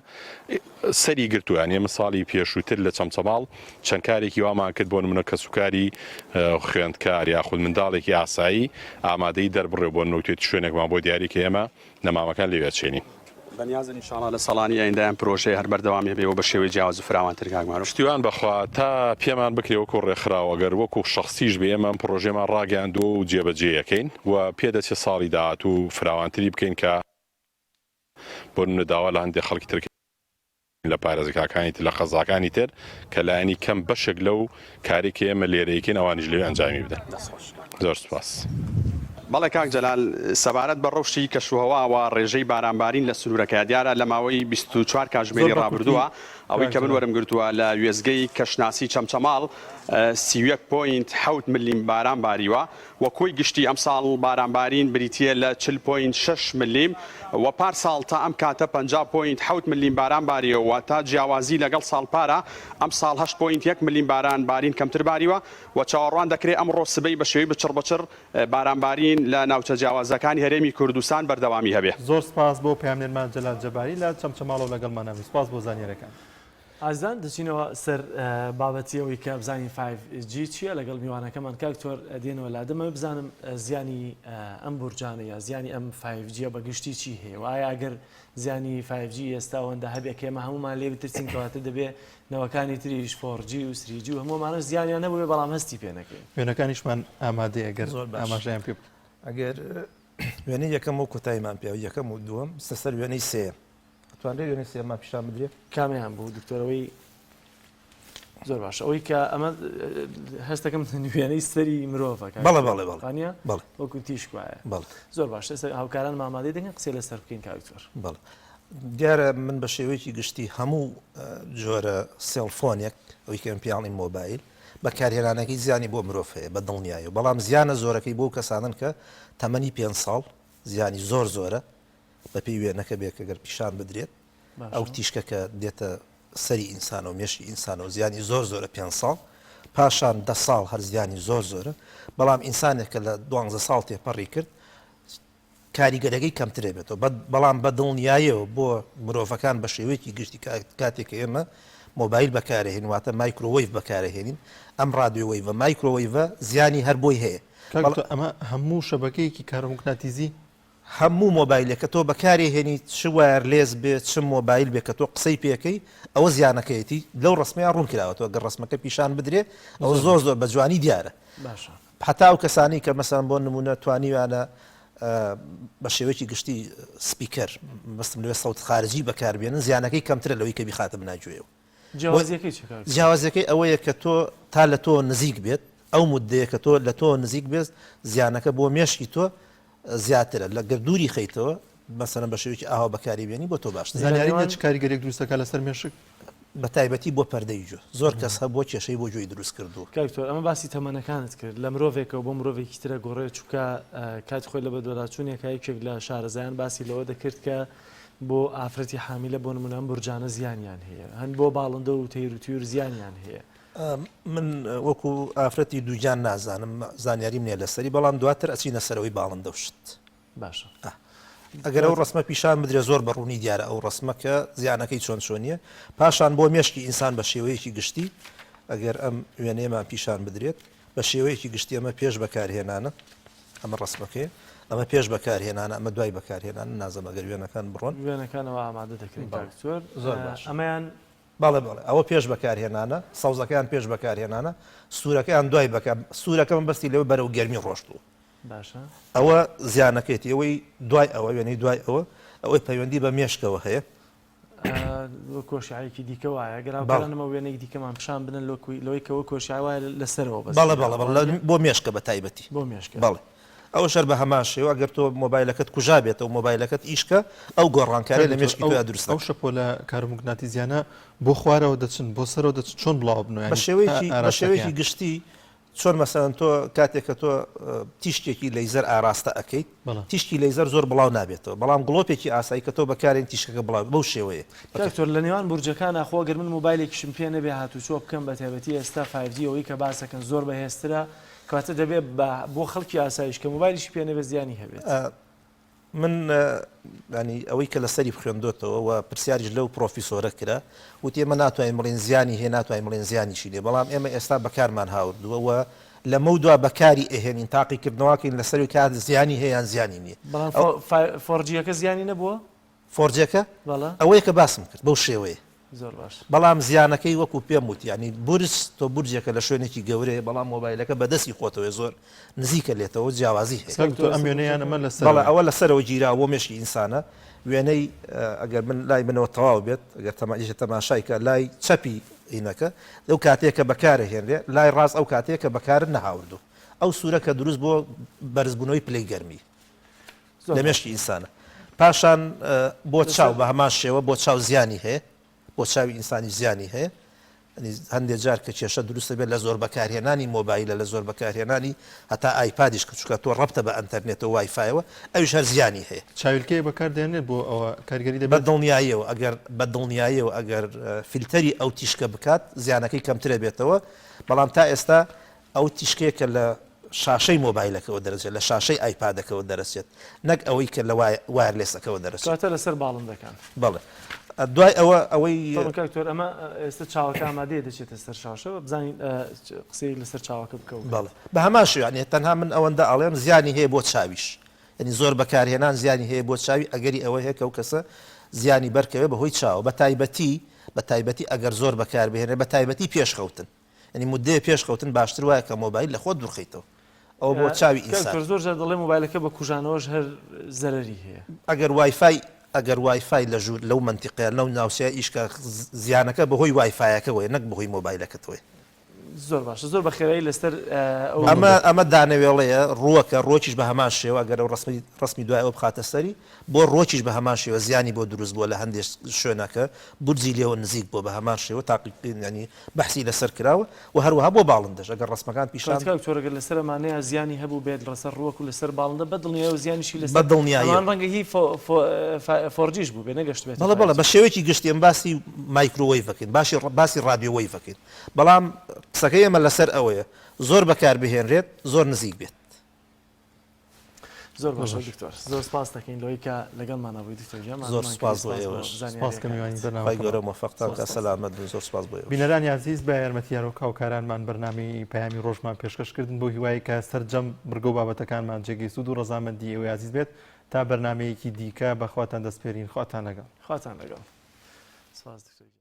سەری گرتووان ئێمە ساڵی پێشووتر لە چەمچەماڵ چەند کارێکی وامان کرد بۆ نمونە کەسوکاری خوێندکار یاخود منداڵێکی ئاسایی ئامادەی دەربڕێ بۆ نوتێت شوێنێکمان بۆ دیاری کە ئێمە نەمامەکان لێوێت چێنین. بەنیازن ئینشاڵڵا لە ساڵانی ئایندایان پرۆژەی هەر بەردەوامی بێەوە بە شێوەی جیاواز و فراوانتر کاک معروف. شتیوان بەخوا تا پێمان بکرێ وەکو ڕێکخراوە گەر وەکو شخصیش بێ ئێمە پرۆژێمان ڕاگەیاندووە و جێبەجێیەکەین و پێدەچێت ساڵی داهاتوو فراوانتری بکەین کە بۆ نمونە داوا لە هەندێک خەڵکی تر لە پارێزگاکانی تر لە خەزاکانی تر کە لایەنی کەم بەشێک لەو کارێکی ئێمە لێرەیەکەین ئەوانیش لەوێ ئەنجامی بدەن. زۆر سوپاس. بەڵێ کاک جەلال سەبارەت بە ڕەوشی کەشوهەواوە ڕێژەی بارانبارین لە سنوورەکە دیارە لە ماوەی 24 کاتژمێری ڕابردووە ئەوەی کە من وەرم گرتووە لە وێزگەی کەشناسی چەمچەماڵ 31.7 ملیم باران باریوە وە کۆی گشتی ئەم ساڵ بارانبارین بریتیە لە 40.6 ملیم و پار ساڵ تا ئەم کاتە 50.7 ملیم باران باریەوە تا جیاوازی لەگەڵ ساڵپارە ئەم ساڵ 8.1 ملیم باران بارین کەمتر باریوە و چاوەڕوان دەکرێت ئەمڕۆ سبەی بە شێوەی بچڕ بچڕ بارانبارین لە ناوچە جیاوازەکانی هەرێمی کوردستان بەردەوامی هەبێ. زۆر سپاس بۆ پەیامنێرمان جەلال جەباری لە چەمچەماڵەوە لەگەڵمانەوە سپاس بۆ زانیاریەکان. ئازان دەچینەوە سەر بابەتیەوەی کە بزانین 5G چییە لەگەڵ میوانەکەمان کاکتۆر دێنەوە لادەمە بزانم زیانی ئەم بورجانە یا زیانی ئەم 5G بەگشتی چی هەیە و ئایا ئەگەر زیانی 5G ئێستاوەندە هەبێ کێمە هەمومان لێ بترسین کەواتە دەبێ نەوەکانی تریش 4G و 3G و هەمومانە زیانیان نەبووێ بەڵام هەستی پێ نەکەین. وێنەکانیشمان ئامادەیە ئەگەر ئاماژەیان پێ ئەگەر وێنەی یەکەم و کۆتاییمان پێ یەکەم و دووەم سەر وێنەی سێ توانێت وێنەی سێمان پیشان بدرێت کامیان بوو دکتۆرەوەی زۆر باشە ئەوەی کە ئەمە هەستەکەم وێنەی سەری مرۆڤە بەڵێ وەکو تیشک وایە زۆر باش هاوکاران مامادەی دەنگە قسەی لەسەر بکەین کاکتۆر. بەڵێ دیارە من بە شێوەیەکی گشتی هەموو جۆرە سێڵفۆنێک ئەوەی کەم پیاڵی مۆبایل بەکارهێنانەکەی زیانی بۆ مرۆڤ هەیە بە دڵنیایە بەڵام زیانە زۆرەکەی بۆ کەسانن کە تەمەنی 5 ساڵ زیانی زۆر زۆرە بەپێی وێنەکە بێت ئەگەر پیشان بدرێت ئەو تیشکە کە دێتە سەری ئینسان و مێشی ئینسان و زیانی زۆر 5 ساڵ پاشان 10 ساڵ هەر زیانی زۆرە بەڵام ئینسانێکە لە 12 ساڵ تێپەڕی کرد کاریگەرەکەی کەمترێ بێتەوە بەڵام بە دڵنیاییەوە بۆ مرۆڤەکان بە شێوەیەکی گشتی کاتێک ئێمە مۆبایل بەکارهێن واتە مایکرۆوەیڤ بەکارهێنین ئەم ڕادیۆوەیڤە مایکرۆوەیڤە زیانی هەر بۆی هەیە ئەمە هەموو شەبەکەیەکی کارموگناتیزی هەموو مۆبایلێک کە تۆ بەکارهێنی چ وایرلێز بێت چ مۆبایل بێت کە تۆ قسەی پێەکەی ئەوە زیانەکەیەتی لەو ڕسمیان ڕوون کراوەوە گەر ڕسمەکە پیشان بدرێت ئەوە زۆر بە جوانی دیارە حتا ئەو کەسانی کە مەسەن بۆ نمونە توانیوانە بە شێوەیەکی گشتی سپیکەر مەستم لەوێ سەوت خارجی بەکاربێنن زیانەکەی کەمترە لەوەی کە بیخاتە بناگوێەوە جیاوازەکەی ئەوەیە کە تۆ تا لە تۆ نزیک بێت ئەو مدەیە کە تۆ لە تۆ نزیک بێت زیانەکە بۆ مێشکی تۆ زیاترە لە گەردووری خەیتەوە مەسەرەن بە شێوەیەکی ئاوا بەکاریبێنی بۆ تۆ باش زانیاری چ کاریگەرێک دروستەکە لەسەر مێشک بە تایبەتی بۆ پەردەی جۆ زۆر کەس هە بۆ کێشەی بۆ جۆی دروست کردو کاکتۆر ئەمە باسی تەمەنەکانت کرد لە مرۆڤێکەوە بۆ مرۆڤێکی ترە گۆڕێ چووکە کات خۆی لە بەدۆراچوونێکە یەکێک لە شارەزایان باسی لەوە دەکرد کە بۆ ئافرەتی حامیلە بۆ نمونە بورجانە زیانیان هەیە هەند بۆ باڵندە و تەیروتور زیانیان هەیە من وەکو ئافرەتی دووجان نازانم زانیاریم نیە لەسەری بەڵام دواتر ئەچینە سەرەوەی باڵندە وشت باشە ئەگەر ئەو ڕسمە پیشان بدرێ زۆر بەڕوونی دیارە ئەو ڕسمەکە زیانەکەی چۆن چۆنیە پاشان بۆ مێشکی ئینسان بە شێوەیەکی گشتی ئەگەر ئەم وێنەیەمان پیشان بدرێت بە شێوەیەکی گشتی ئەمە پێش بەکارهێنانە ئەمە ڕسمەکەی ئەمە پێش بەکارهێنانە ئەمە دوای بەکارهێنان نازم ئەگەر وێنەکان بڕۆن وێنەکانەوە ئامادە دەکرێن زۆر زۆر باش ئەمەیان باڵێ ئەوە پێش بەکارهێنانە سەوزەکەیان پێش بەکارهێنانە سوورەکەیان دوای سوورەکەم بەستی لەوە بەرەو گەرمی ڕۆشتووە باشە ئەوە زیانەکەیتی ئەوەی دوای ئەوە وێنەی دوای ئەوەی پەیوەندی بە مێشکەوە هەیە کۆشیایەکی دیکە وایە گەراوکارانەمە وێنەی دیکەمان پیشان بنن لەوەی کەەوە کۆشیای وایە لەسەرەوە بەڵێ بۆ مێشکە بە تایبەتی بۆ مێشکە بەڵێ ئەو شەر بە هەماشەوە ئەگەر تۆ مۆبایلەکەت کوژا بێتەوە مۆبایلەکەت ئیشکە ئەو گۆڕانکاری لە مێشکی تۆ دروست ئەو شەپۆ لە کارموگناتیزیانە بۆ خوارەوە دەچن بۆ سەرەوە دەچن چۆن بڵاو بنوێن بە شێوەیەکی گشتی چۆن مەسەن تۆ کاتێککە تۆ تیشتێکی لەیزەر ئاراستە ئەەکەیت تیشتی لەیزەر زۆر بڵاو نابێتەوە بەڵام گڵۆپێکی ئاسایی کە تۆ بەکارێن تیشکەکە بڵاو بەو شێوەیە کاکتۆر لە نێوان بورجەکان ئاخۆگەر من مۆبایلێکیشم پێ نەبێ هاتوچۆ بکەم بە تایبەتی ئێستا 5G ئەوەی کە باسەکەن زۆر بەهێزترە کاتە دەبێت بۆ خەڵکی ئاسایش کە مۆبایلیشی پێ نەبێت زیانی هەبێت من ینی ئەوەی کە لەسەری بخوێندۆتەوە و پرسیاریش لەو پرۆفیسۆرە کرا وتی ئێمە ناتوانین بڵێن زیانی هەیە ناتوانین بڵێن زیانیشی لێ بەڵام ئێمە ئێستا بەکارمان هاوردووە لە مەودوا بەکاری ئەهێنین تاقیکردنەوەکەین لەسەری کات زیانی هەیەیان زیانی نییە فۆرجیەکە زیانی نەبووە فۆرجەکە ئەوەیە کە باسم کرد بەو شێوەیە زۆر باش بەڵام زیانەکەی وەکو پێم وت ینی بورس تۆ بورجێکە لە شوێنێکی گەورەیە بەڵام مۆبایلەکە بەدەستی خۆتەوەی زۆر نزیکە لێتەوە جیاوازی هەیە ئەوە لەسەرەوە گیرا بۆ مێشکی ئینسانە وێنەی ئەگەر من لای منەوە تەواو بێت ئەگەر تەماشە تەماشایکە لای چەپی ئینەکە ئەو کاتێکە بەکارهێنرێ لای ڕاست ئەو کاتێکە بەکارن نەهاوردو ئەو سوورەکە دروست بۆ بەرزبوونەوەی پلەی گەرمی لە مێشکی ئینسانە پاشان بۆ چاو بە هەمان شێوە بۆ چاو زیانی هەیە بۆ چاوی ئینسانی زیانی هەیە هەندێک جار کە کێشە دروستە بێت لە زۆر بەکارهێنانی مۆبایلە لە زۆر بەکارهێنانی هەتا ئایپادیش کە چووکە تۆ ڕەبتە بە ئەنتەرنێت و وایفایەوە ئەویش هەر زیانی هەیە چاویلکەی بەکاردێنێت بۆ ئەوە کارگەری بە دڵنیاییەوە ئەگەر بە دڵنیاییەوە ئەگەر فیلتەری ئەو تیشکە بکات زیانەکەی کەمترە بێتەوە بەڵام تا ئێستا ئەو تیشکەیەکە لە شاشەی مۆبایلەکەەوە دەرەچێت لە شاشەی ئایپادەکەەوە دەرەچێت نەک ئەوەی کە لە وایرلێسەکەەوە دەرەچێت لەسەر باڵندەکان بەڵێ دوای ئەوەی کاکتۆر ئەمە ئێستا چاوەکە ئامادەیە دەچێتە سەر شاشەوە بزانین قسەی لەسەر چاوەکە بکەوت بەڵێ بە هەمان شوێنێ تەنها من ئەوەندە ئەڵێم زیانی هەیە بۆ چاویش ینی زۆر بەکارهێنان زیانی هەیە بۆ چاوی ئەگەری ئەوە هەیە کە ئەو کەسە زیانی بەرکەوێ بەهۆی چاوە بە تایبەتی ئەگەر زۆر بەکاربهێنێ بە تایبەتی پێشخەوتن ینی مدەیە پێشخەوتن باشتر وایە کە مۆبایل لە خۆ دوورخیتەوە ئەو بۆ چاوی ئینسان زۆر جار دەڵێ مۆبایلەکە بە کوژانەوەش هەر زەرەری هەیە ئەگەر وایفای لە ژوور لەو منتیقەیە لەو ناوچەیە ئیشکە زیانەکە بەهۆی وایفایەکەوەی نەک بەهۆی مۆبایلەکەتەوەی زۆر باشە زۆر بە خێرایی لەسەر ئەمە دانەوێڵەیە ڕووەکە ڕۆکیش بە هەمان شێوە گەرە ڕسمی دوایەوە بخاتە سەری بۆ ڕۆکیش بە هەمان شێوە زیانی بۆ دروست بووە لە هەندێک شوێنەکە بورجی لێەوە نزیک بۆ بە هەمان شێوە تاقیقین ینی بەحسی لەسەر کراوە و هەروەها بۆ باڵندەش ئەگەر ڕسمەکان پیشان تۆرەگە لەسەرمانەیە زیانی هەبوو بێت لەسەر ڕوەک و لەسەر باڵندە بەدڵنیە و زیانیشی لەسەر بەدڵنیایە ڕەنگە هی فۆرجیش بوو بێ نەگەشت بێت بەڵە بە شێوەیەکی گشتی ئەم باسی مایکرۆوەیڤەکەین باسی ڕادیۆوەیڤەکەین بەڵام قسەکەی ئێمە لەسەر ئەوەیە زۆر بەکار بهێنرێت زۆر نزیک بێت زۆر باش دکتۆر زۆر سپاس دەکەین لەوەی کە لەگەڵمانەوەی دکتۆر زۆر سپاس بۆ گەورە مۆفەقتان کە سەلامەت زۆر سپاس بۆ بینەرانی عزیز بە یارمەتیارە و کاوکارانمان بەرنامەی پەیامی ڕۆژمان پێشکەشکردن بۆ هیوایی کە سەرجەم بڕگە و بابەتەکانمان جێگەیسود و ڕەزامەندی ئێوەی عزیز بێت تا بەرنمەیەکی دیکە بەخواتان دەستپێرین خواتان لەگەڵ خواتان لەگەڵ سپاس دکتۆر